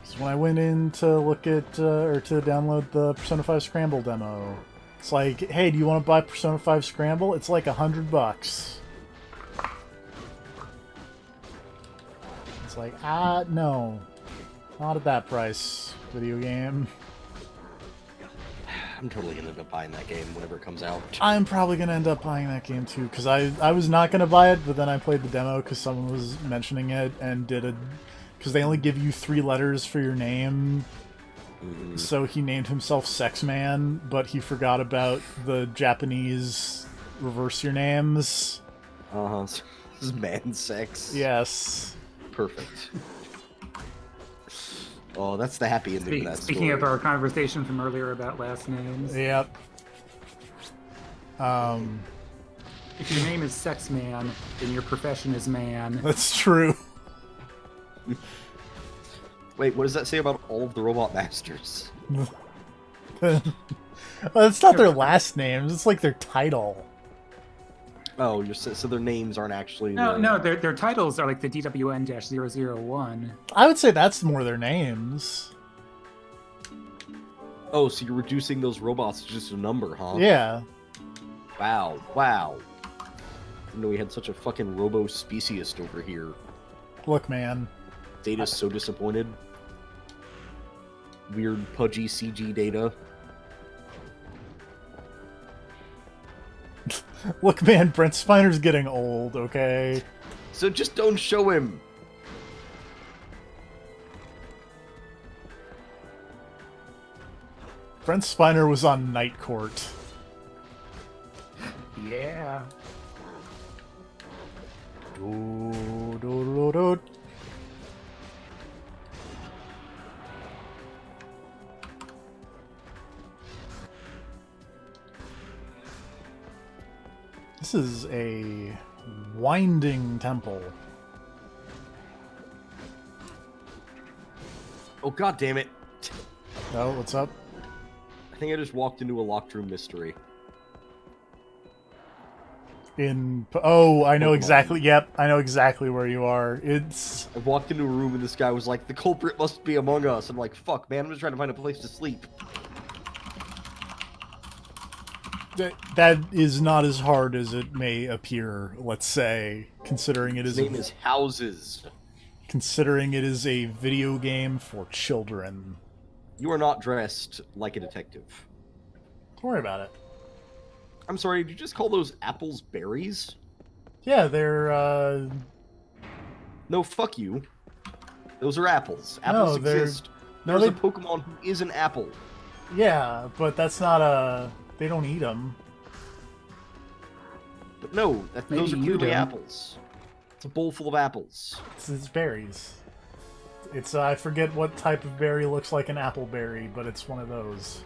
So when I went in to look at or to download the Persona 5 Scramble demo, it's like, hey, do you want to buy Persona 5 Scramble? It's like $100. It's like, no, not at that price. Video game. I'm totally gonna end up buying that game whenever it comes out. I'm probably gonna end up buying that game too, because I was not gonna buy it, but then I played the demo because someone was mentioning it and because they only give you 3 letters for your name. So he named himself Sex Man, but he forgot about the Japanese reverse your names. This is man sex. Yes. Perfect. Oh, that's the happy ending of that Speaking story. of our conversation from earlier about last names, Yep. if your name is Sex Man, then your profession is man. That's true. Wait, what does that say about all of the Robot Masters? Well, it's not their last names, it's like their title. Oh, so their names aren't actually... No, their titles are like the DWN-001. I would say that's more their names. Oh, so you're reducing those robots to just a number, huh? Yeah. Wow, wow. Didn't know we had such a fucking robo-speciest over here. Look, man. Data's so disappointed. Weird, pudgy CG data. Look, man, Brent Spiner's getting old, okay? So just don't show him! Brent Spiner was on Night Court. Yeah. Do, do, do, do. This is a winding temple. Oh, god damn it. Oh, what's up? I think I just walked into a locked room mystery. Oh, I know Pokemon. exactly. Yep, I know exactly where you are. It's... I walked into a room and this guy was like, the culprit must be among us. I'm like, fuck, man, I'm just trying to find a place to sleep. That is not as hard as it may appear, let's say, considering it His is name is Houses. considering it is a video game for children. You are not dressed like a detective. Don't worry about it. I'm sorry, did you just call those apples berries? Yeah, they're, No, fuck you. Those are apples. No, Apples they're- exist. no, There's they- a Pokemon who is an apple. Yeah, but that's not a... They don't eat them. But no, those are Maybe you clearly don't. apples. It's a bowl full of apples. It's berries. It's, I forget what type of berry looks like an apple berry, but it's one of those.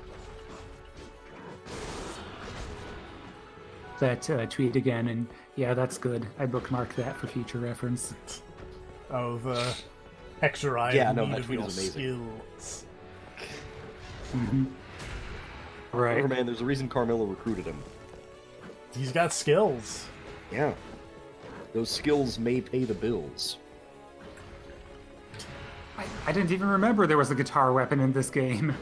That tweet again, and yeah, that's good. I bookmarked that for future reference. Oh, the Hexeride Yeah, no, need that of tweet your was amazing. skills. Right. Oh man, there's a reason Carmilla recruited him. He's got skills. Yeah. Those skills may pay the bills. I didn't even remember there was a guitar weapon in this game.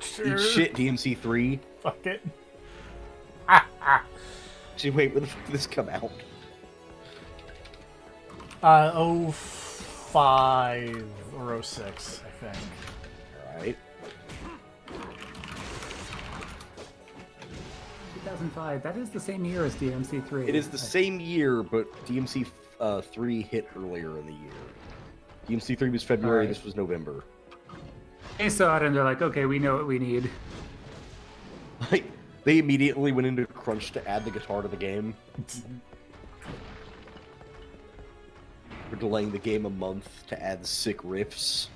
Sure. Eat shit, DMC3. Fuck it. Actually, wait, when the fuck did this come out? 05 or 06, I think. Alright. 2005. That is the same year as DMC3. It is the same year, but DMC 3 hit earlier in the year. DMC 3 was February. Alright. This was November. They saw it and they're like, okay, we know what we need. Like, they immediately went into crunch to add the guitar to the game. We're delaying the game a month to add sick riffs.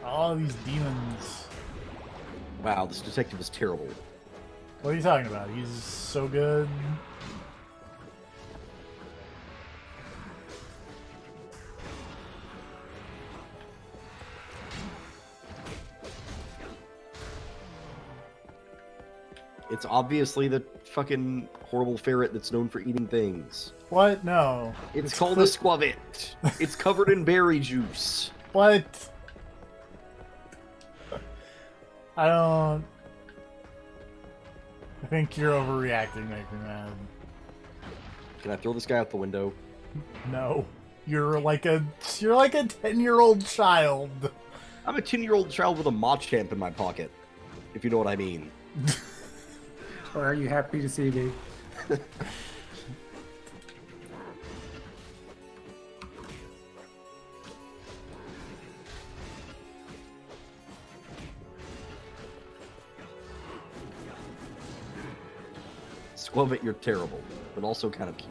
All these demons. Wow, this detective is terrible. What are you talking about? He's so good. It's obviously the fucking horrible ferret that's known for eating things. What? No. It's called a squavit. It's covered in berry juice. What? I don't... I think you're overreacting, make me mad. Can I throw this guy out the window? No. You're like a 10-year-old child. I'm a 10-year-old child with a Machamp in my pocket, if you know what I mean. Or are you happy to see me? Squavit, you're terrible, but also kind of cute.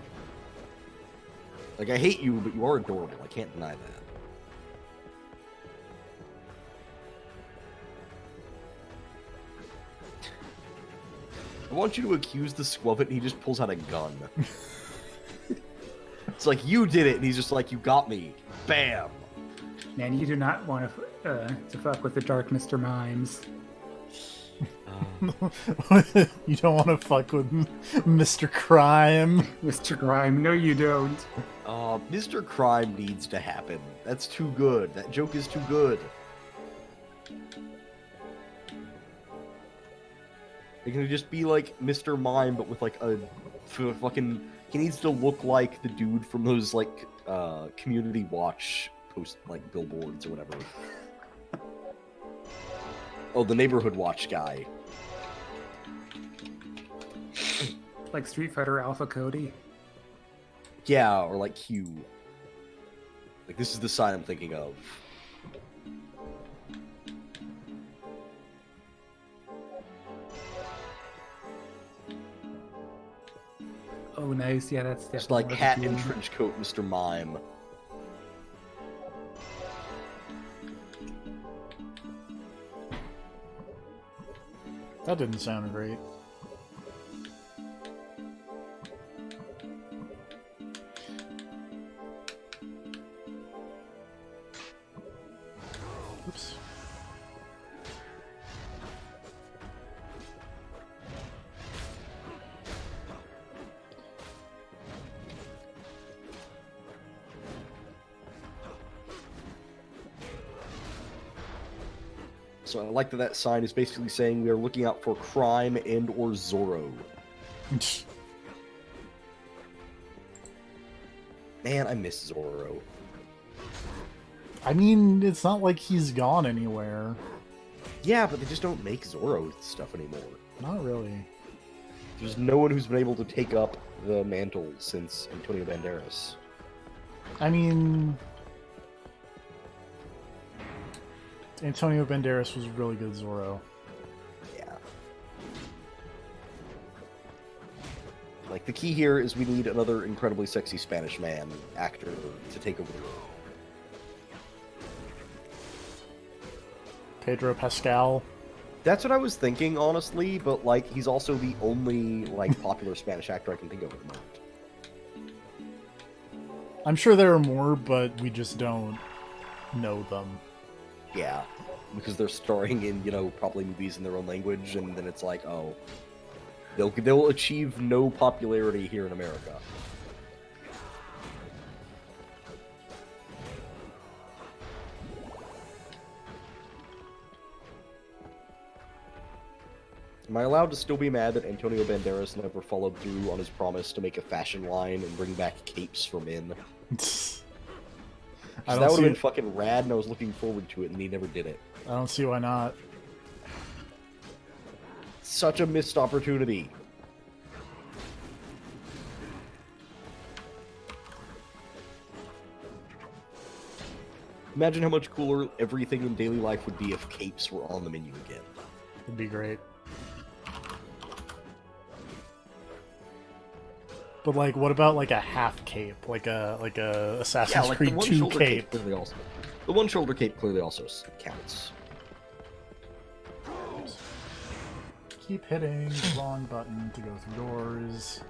Like, I hate you, but you are adorable. I can't deny that. I want you to accuse the Squavit, and he just pulls out a gun. It's like, you did it, and he's just like, you got me. Bam! Man, you do not want to fuck with the Dark Mr. Mimes. You don't want to fuck with Mr. Crime. Mr. Grime, no you don't. Mr. Crime needs to happen. That's too good. That joke is too good. It can just be like Mr. Mime, but with like a fucking... He needs to look like the dude from those like Community Watch post like billboards or whatever. Oh, the Neighborhood Watch guy. Like Street Fighter Alpha Cody. Yeah, or like Q. Like, this is the sign I'm thinking of. Oh, nice. Yeah, that's Just definitely like more hat the and theme. trench coat Mr. Mime. That didn't sound great. Oops. So I like that that sign is basically saying we are looking out for crime and or Zorro. Man, I miss Zorro. I mean, it's not like he's gone anywhere. Yeah, but they just don't make Zorro stuff anymore. Not really. There's no one who's been able to take up the mantle since Antonio Banderas. I mean, Antonio Banderas was really good Zorro. Yeah. Like, the key here is we need another incredibly sexy Spanish man actor to take over the role. Pedro Pascal. That's what I was thinking, honestly, but, like, he's also the only, like, popular Spanish actor I can think of at the moment. I'm sure there are more, but we just don't know them. Yeah, because they're starring in, you know, probably movies in their own language, and then it's like, oh, they'll achieve no popularity here in America. Am I allowed to still be mad that Antonio Banderas never followed through on his promise to make a fashion line and bring back capes for men? I That don't would see have been fucking rad, and I was looking forward to it, and he never did it. I don't see why not. Such a missed opportunity. Imagine how much cooler everything in daily life would be if capes were on the menu again. It'd be great. But like, what about like a half cape, like a Assassin's like Creed the one 2 shoulder cape? clearly also, the one shoulder cape clearly also counts. Keep hitting the wrong button to go through doors.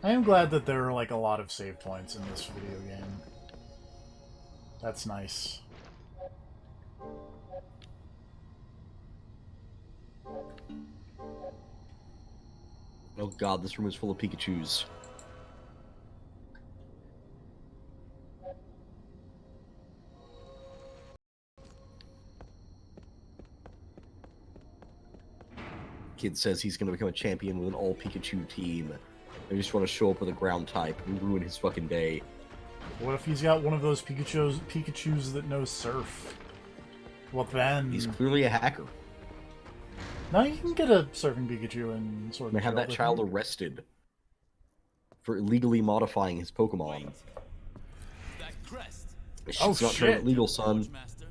I am glad that there are like a lot of save points in this video game. That's nice. Oh god, this room is full of Pikachus. Kid says he's going to become a champion with an all Pikachu team. I just want to show up with a ground type and ruin his fucking day. What if he's got one of those Pikachus that knows Surf? Well then... He's clearly a hacker. No, you can get a surfing Pikachu in Sword And and have that Shield, I child think. arrested for illegally modifying his Pokemon. That crest. This Oh, shit's not shit. legal, son. Master.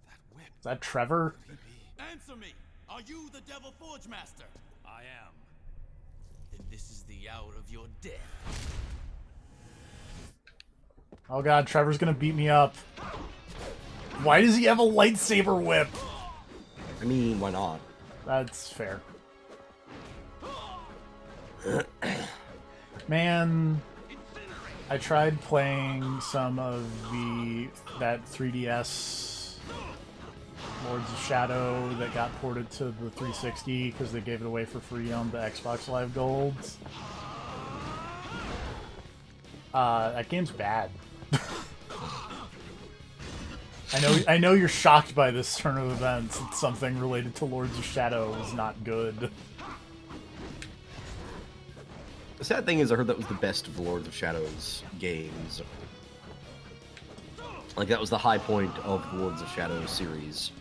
That whip. Is that Trevor? Answer me. Are you the Devil Forge Master? I am. Then this is the hour of your death. Oh god, Trevor's gonna beat me up. Why does he have a lightsaber whip? I mean, why not? That's fair. Man, I tried playing some of that 3DS Lords of Shadow that got ported to the 360 because they gave it away for free on the Xbox Live Gold. That game's bad. I know you're shocked by this turn of events. It's something related to Lords of Shadow is not good. The sad thing is I heard that was the best of the Lords of Shadows games. Like, that was the high point of the Lords of Shadows series.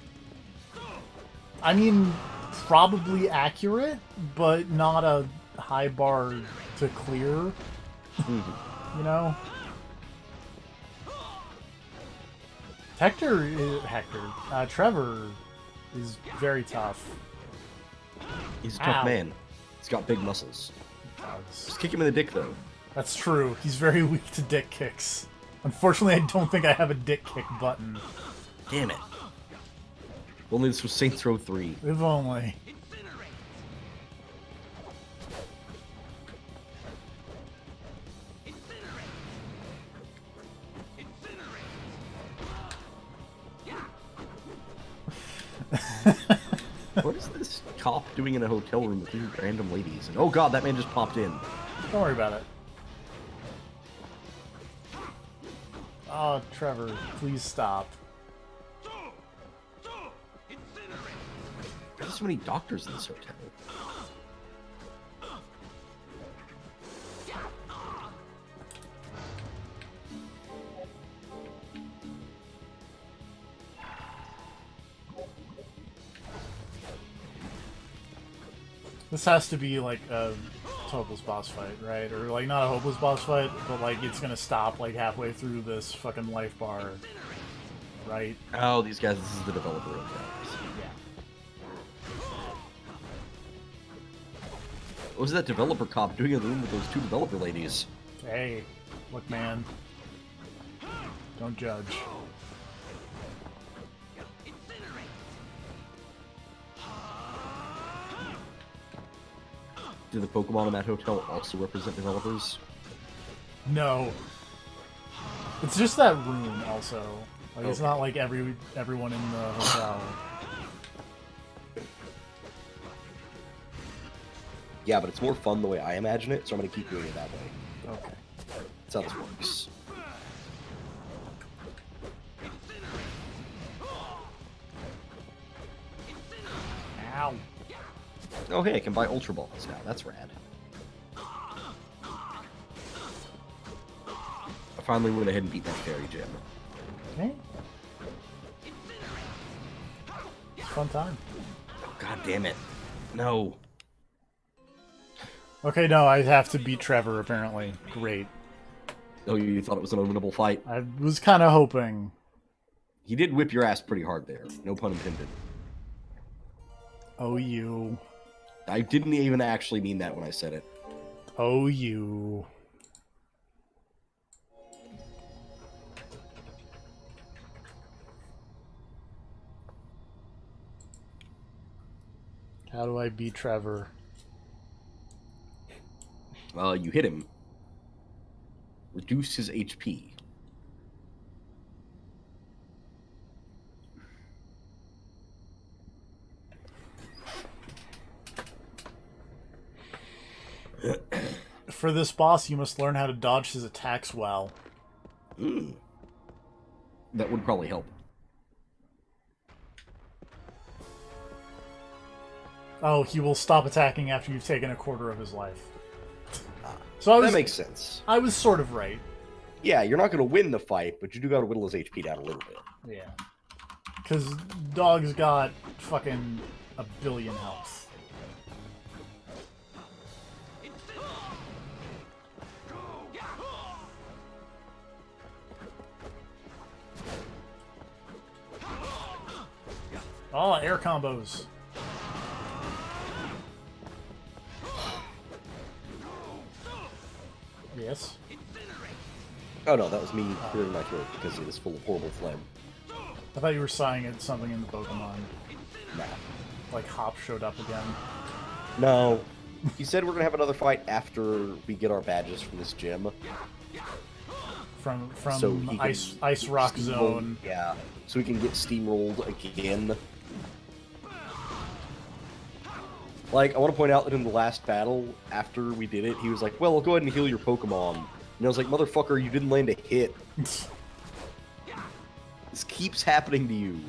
I mean, probably accurate, but not a high bar to clear. You know? Trevor is very tough. He's a tough Ow. man. He's got big muscles. That's, Just kick him in the dick, though. that's true. He's very weak to dick kicks. Unfortunately, I don't think I have a dick kick button. Damn it. If only this was Saints Row 3. If only. What is this cop doing in a hotel room with two random ladies? And oh god, that man just popped in. Don't worry about it. Oh, Trevor, please stop. There's so many doctors in this hotel. This has to be like a hopeless boss fight, right? Or like not a hopeless boss fight, but like it's gonna stop like halfway through this fucking life bar, right? Oh, these guys, this is the developer of guys. Yeah. What was that developer cop doing in the room with those two developer ladies? Hey, look, man. Don't judge. Do the Pokemon in that hotel also represent developers? No. It's just that room, also. Like it's Okay. not like everyone in the hotel. Yeah, but it's more fun the way I imagine it, so I'm gonna keep doing it that way. Okay. That's how this works. Ow. Oh hey, I can buy Ultra Balls now. That's rad. finally went ahead and beat that fairy gym. Okay. Fun time. God damn it. No. Okay, no, I have to beat Trevor, apparently. Great. Oh, you thought it was an unwinnable fight? I was kind of hoping. He did whip your ass pretty hard there. No pun intended. Oh, you. I didn't even actually mean that when I said it. Oh, you. How do I beat Trevor? You hit him. Reduce his HP. For this boss, you must learn how to dodge his attacks well. That would probably help. Oh, he will stop attacking after you've taken a quarter of his life. So That makes sense. I was sort of right. Yeah, you're not going to win the fight, but you do got to whittle his HP down a little bit. Yeah. Because dog's got fucking a billion health. Oh, air combos. Yes. Oh no, that was me clearing my throat because it is full of horrible phlegm. I thought you were sighing at something in the Pokemon. Nah. Like Hop showed up again. No. He said we're going to have another fight after we get our badges from this gym. From So he can Ice Rock steamroll- Zone. Yeah. So we can get steamrolled again. Like, I want to point out that in the last battle, after we did it, he was like, well, I'll go ahead and heal your Pokemon. And I was like, motherfucker, you didn't land a hit. This keeps happening to you.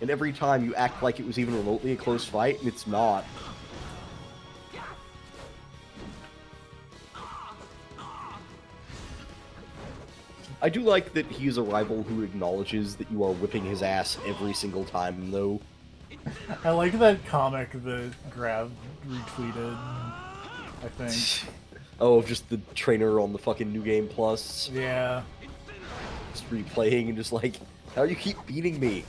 And every time you act like it was even remotely a close fight, and it's not. I do like that he's a rival who acknowledges that you are whipping his ass every single time, though. I like that comic that Grav retweeted, I think. Oh, just the trainer on the fucking New Game Plus. Yeah. Just replaying and just like, how do you keep beating me?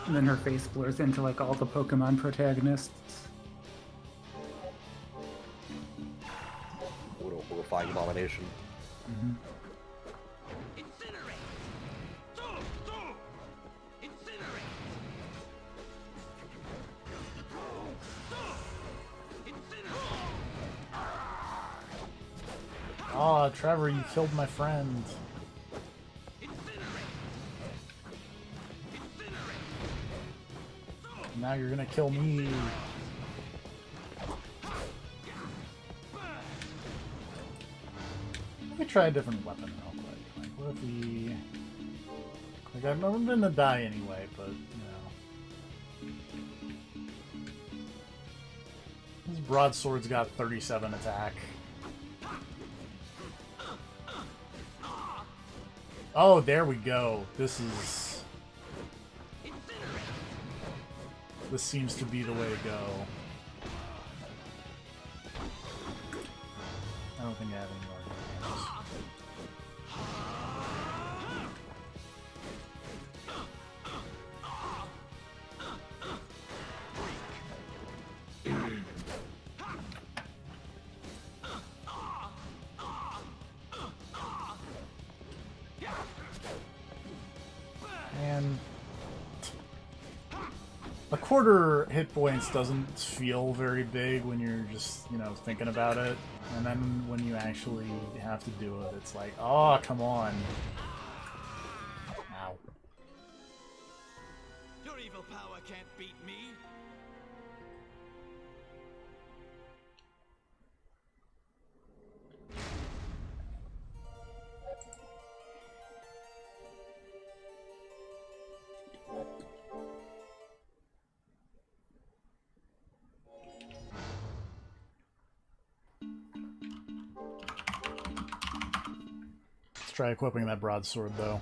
And then her face blurs into like all the Pokemon protagonists. What a horrifying abomination. Aw, Trevor, you killed my friend. Now you're gonna kill me. Let me try a different weapon real quick. Like, what if we... Like, I'm gonna die anyway, but, you know. This broadsword's got 37 attack. Oh, there we go. This seems to be the way to go. I don't think I have any more games. And a quarter hit points doesn't feel very big when you're just, you know, thinking about it. And then when you actually have to do it, it's like, oh, come on. Ow. Your evil power can't beat me. Let's try equipping that broadsword, though.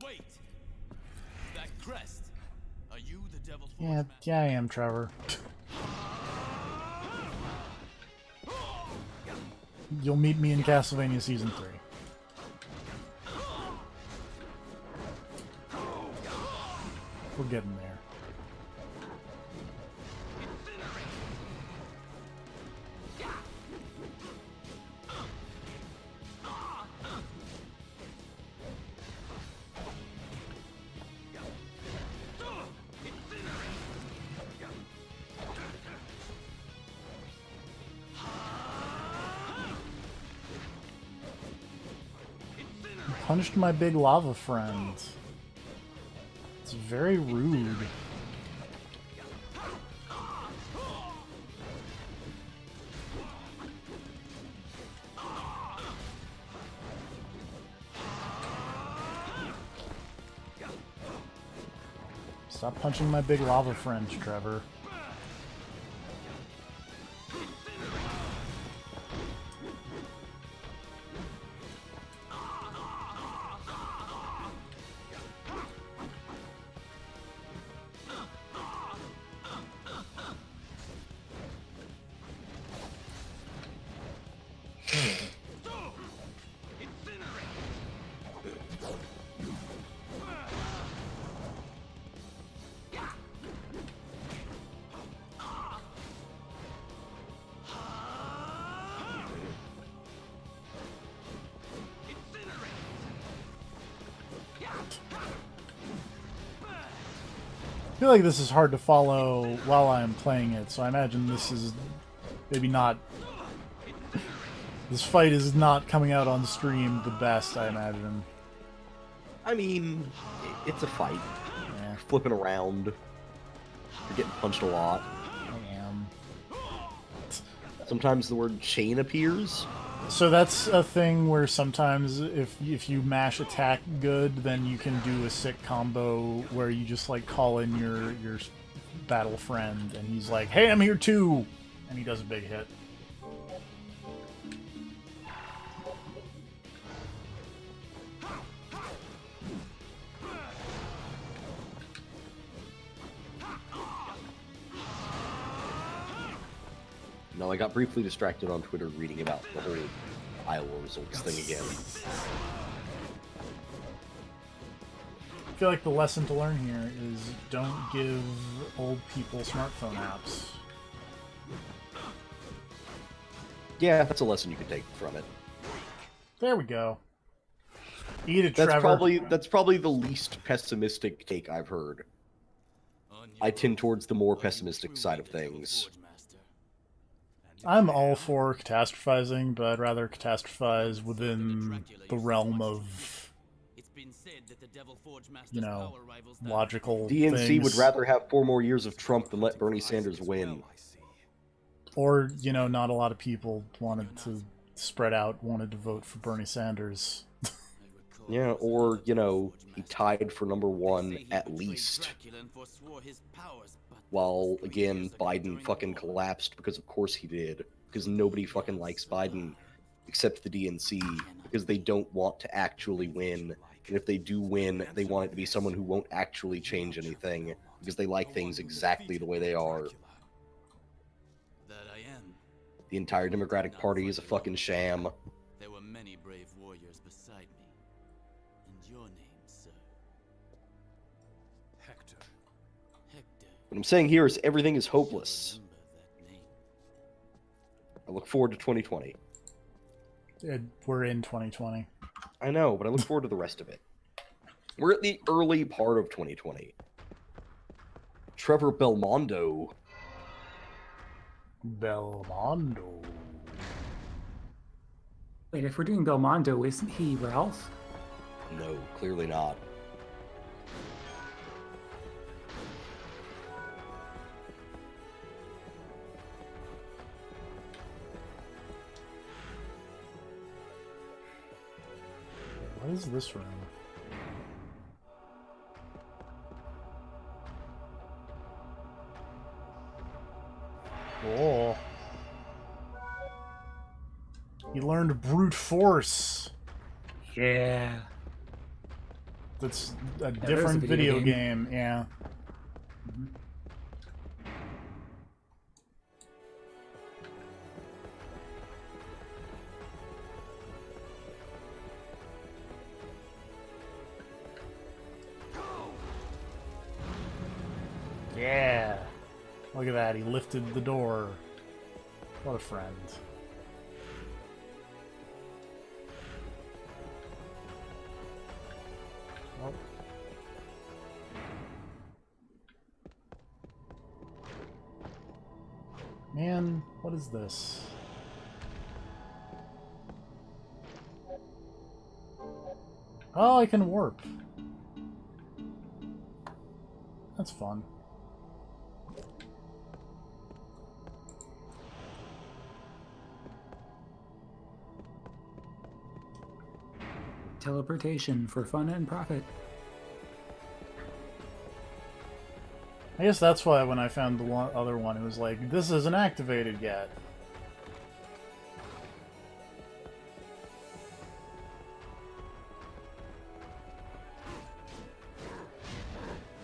Wait! That crest! Are you the Devil Forge Yeah, Master? yeah, I am, Trevor. You'll meet me in Castlevania Season 3. We're getting there. Punched my big lava friend. It's very rude. Stop punching my big lava friend, Trevor. I feel like this is hard to follow while I'm playing it, so I imagine this is maybe not... This fight is not coming out on stream the best, I imagine. I mean, it's a fight. Yeah, You're flipping around. You're getting punched a lot. I am. Sometimes the word chain appears. So that's a thing where sometimes if you mash attack good, then you can do a sick combo where you just like call in your battle friend and he's like, "Hey, I'm here too," and he does a big hit. No, I got briefly distracted on Twitter reading about the whole Iowa results thing again. I feel like the lesson to learn here is don't give old people smartphone apps. Yeah, that's a lesson you can take from it. There we go. Eat it, That's Trevor. probably the least pessimistic take I've heard. I tend towards the more pessimistic side of things. I'm all for catastrophizing, but I'd rather catastrophize within the realm of, you know, logical DNC things. would rather have 4 more years of Trump than let Bernie Sanders win. Or, you know, not a lot of people wanted to spread out, wanted to vote for Bernie Sanders. Yeah, or, you know, he tied for #1 at least. While, again, Biden fucking collapsed because of course he did. Because nobody fucking likes Biden except the DNC. Because they don't want to actually win. And if they do win, they want it to be someone who won't actually change anything. Because they like things exactly the way they are. The entire Democratic Party is a fucking sham. There were many brave warriors beside me. And your name, sir? Hector. Hector. What I'm saying here is everything is hopeless. Remember that name. I look forward to 2020. We're in 2020. I know, but I look forward to the rest of it. We're at the early part of 2020. Trevor Belmondo. Belmondo. Wait, if we're doing Belmondo, isn't he Ralph? No, clearly not. What is this room? Oh. He learned brute force. Yeah. That's a there's a different video video game. Yeah. Yeah. Look at that. He lifted the door. What a friend. Oh. Man, what is this? Oh, I can warp. That's fun. Teleportation for fun and profit. I guess that's why when I found the other one, it was like, this isn't activated yet.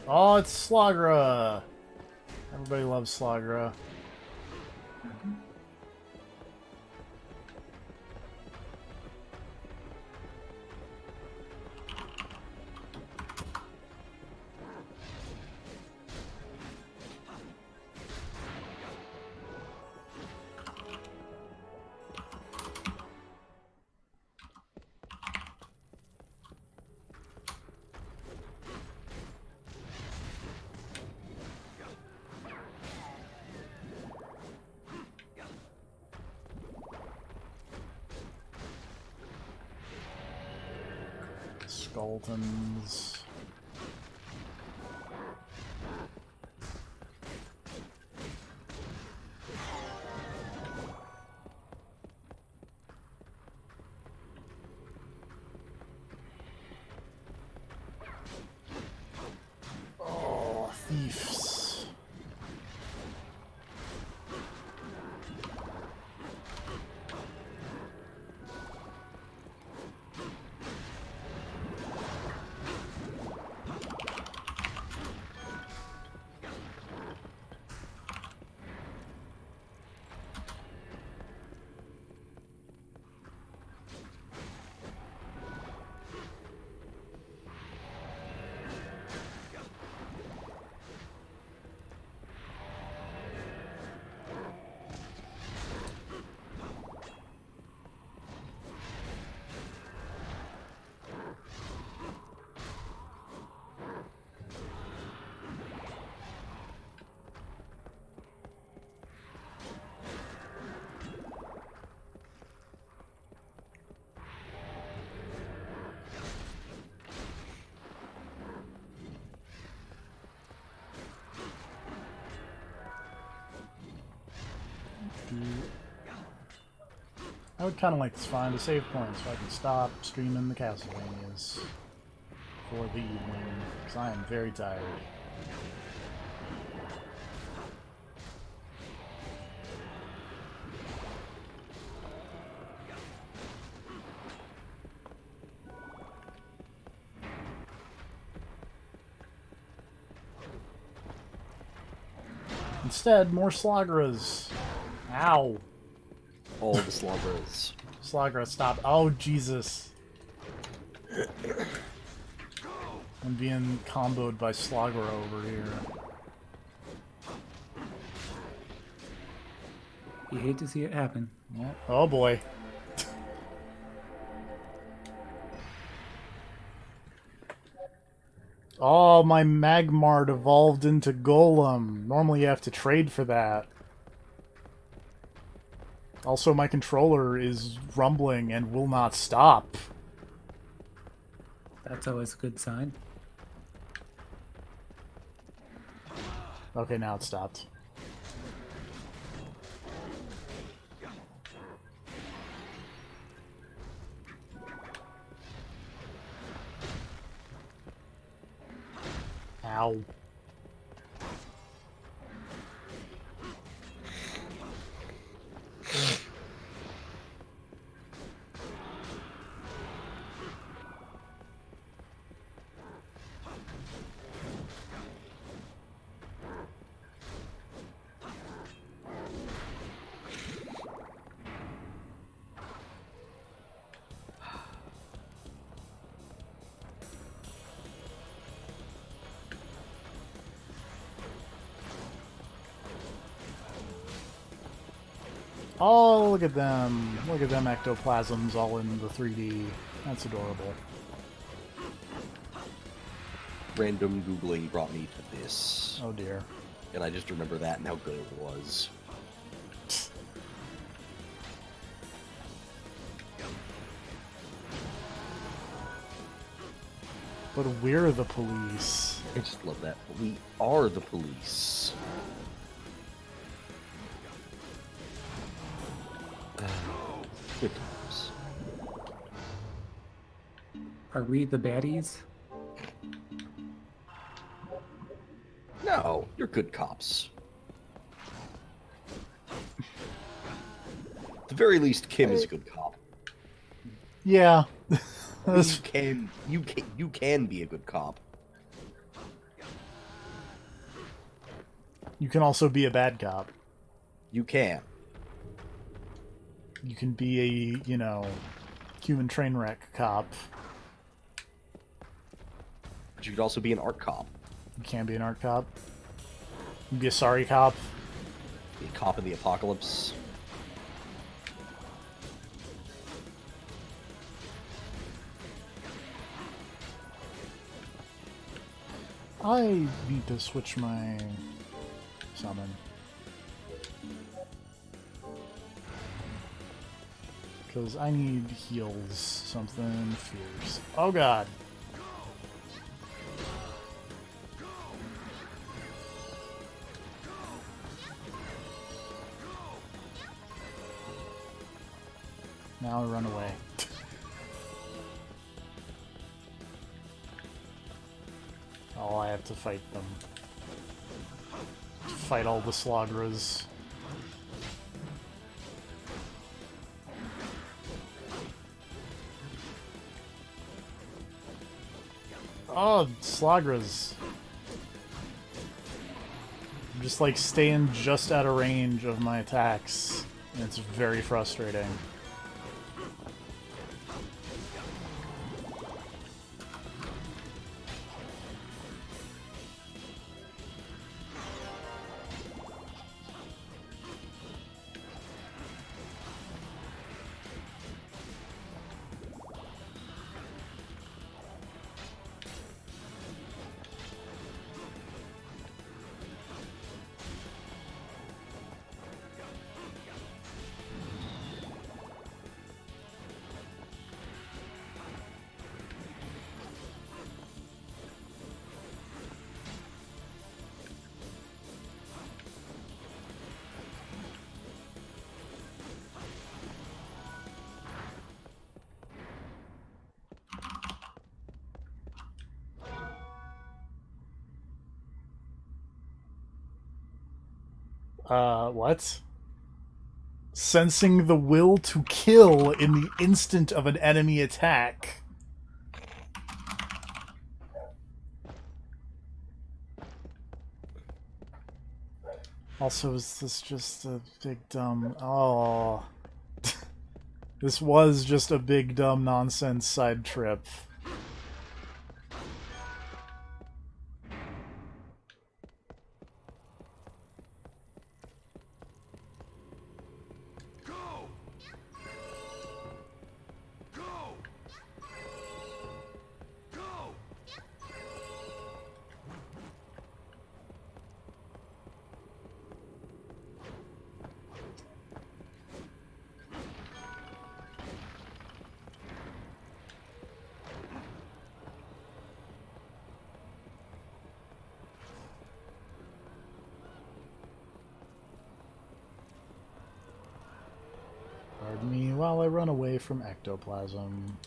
Oh, it's Slagra! Everybody loves Slagra. Skeletons. Oh, thieves. I would kind of like to find a save point so I can stop streaming the Castlevanias for the evening, because I am very tired. Instead, more Slagras. Ow. All the Slagras. Slagra, stop. Oh, Jesus. I'm being comboed by Slagra over here. You hate to see it happen. Yeah. Oh, boy. Oh, my Magmart evolved into Golem. Normally you have to trade for that. Also, my controller is rumbling and will not stop. That's always a good sign. Okay, now it stopped. Ow. Oh, look at them. Look at them ectoplasms all in the 3D. That's adorable. Random Googling brought me to this. Oh dear. And I just remember that and how good it was. But we're the police. I just love that. We are the police. Good times. Are we the baddies? No, you're good cops. At the very least, Kim is a good cop. Yeah. You can be a good cop. You can also be a bad cop. You can. You can be a, you know, human train wreck cop. But you could also be an art cop. You can be an art cop. You can be a sorry cop. Be a cop in the apocalypse. I need to switch my summon. Because I need heals. Something fierce. Oh god. Now I run away. Oh, I have to fight them. Fight all the Slogras. Oh, Slogras. I'm just like staying just out of range of my attacks. And it's very frustrating. What? Sensing the will to kill in the instant of an enemy attack. Also, is this just a big dumb... Oh. This was just a big dumb nonsense side trip. Pardon me while I run away from ectoplasm.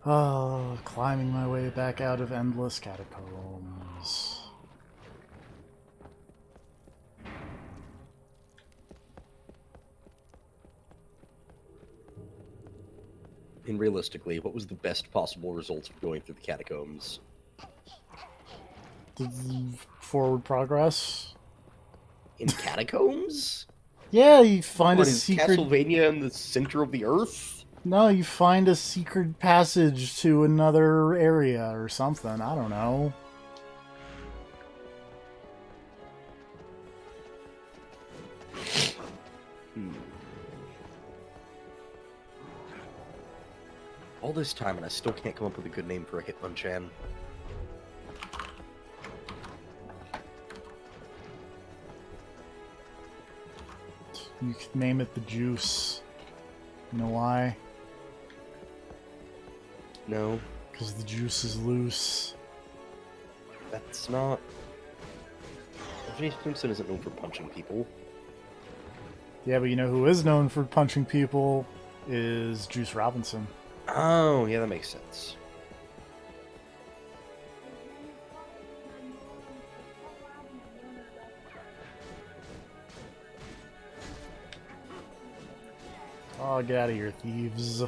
Oh, climbing my way back out of endless catacombs. And realistically, what was the best possible result of going through the catacombs? Forward progress. In catacombs? Yeah, you find a What is secret. Castlevania in the center of the earth? No, you find a secret passage to another area or something. I don't know. All this time and I still can't come up with a good name for a Hitmonchan. You could name it the Juice. You know why? No, Because the juice is loose. that's not... J. Simpson isn't known for punching people. Yeah, but you know who is known for punching people is Juice Robinson. Oh, yeah, that makes sense. Oh, get out of here, thieves.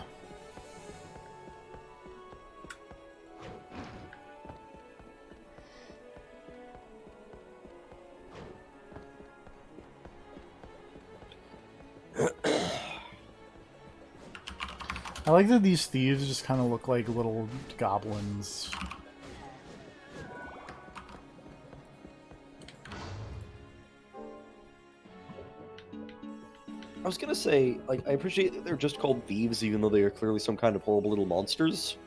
I like that these thieves just kind of look like little goblins. I was gonna say, like, I appreciate that they're just called thieves, even though they are clearly some kind of horrible little monsters.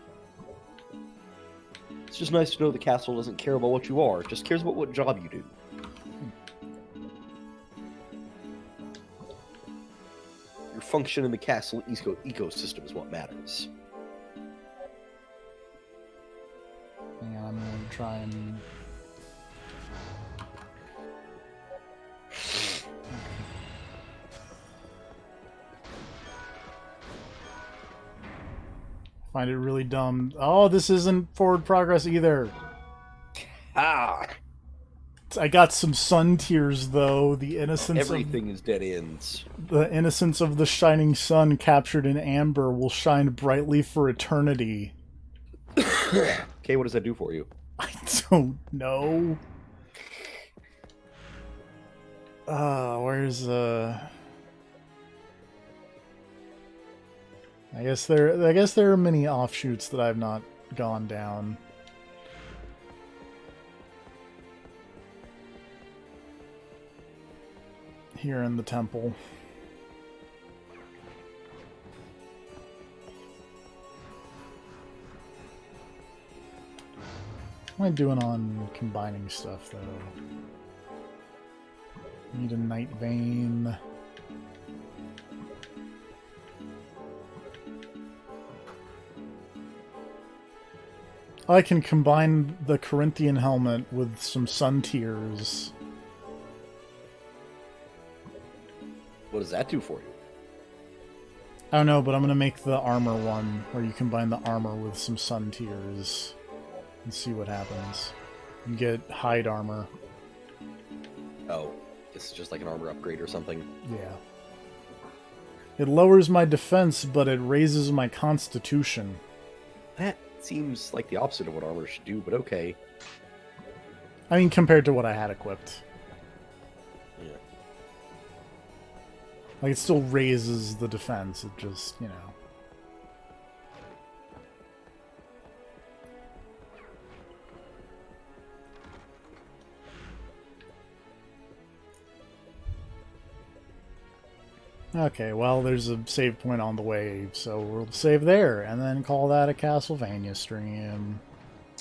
It's just nice to know the castle doesn't care about what you are, it just cares about what job you do. Your function in the castle ecosystem is what matters. Hang on, I'm gonna try and... Find it really dumb. Oh, this isn't forward progress either. Ah! I got some sun tears though. The innocence Everything is dead ends. the innocence of the shining sun captured in amber will shine brightly for eternity. Okay, what does that do for you? I don't know. Where's I guess there are many offshoots that I've not gone down. Here in the temple. What am I doing on combining stuff though? Need a night vein. I can combine the Corinthian helmet with some sun tears. What does that do for you? I don't know, but I'm gonna make the armor one, where you combine the armor with some sun tears and see what happens. You get hide armor. Oh, this is just like an armor upgrade or something. Yeah. It lowers my defense, but it raises my constitution. That seems like the opposite of what armor should do, but okay. I mean, compared to what I had equipped. Yeah. Like, it still raises the defense, it just, you know. Okay, well, there's a save point on the way, so we'll save there, and then call that a Castlevania stream.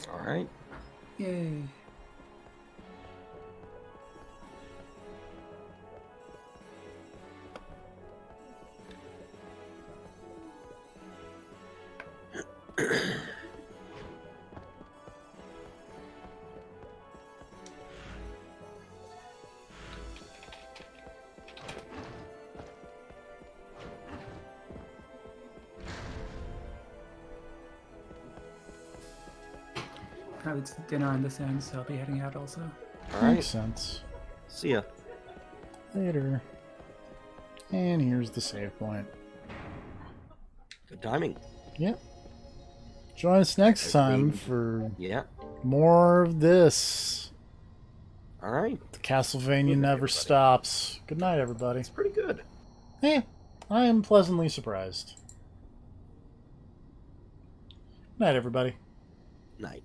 Alright. Yay. It's dinner on this end, so I'll be heading out also. All right. Makes sense. See ya. Later. And here's the save point. Good timing. Yep. Join us next time Maybe. for Yeah. more of this. All right. The Castlevania Good night, never everybody. stops. Good night, everybody. It's pretty good. I am pleasantly surprised. Night, everybody. Night.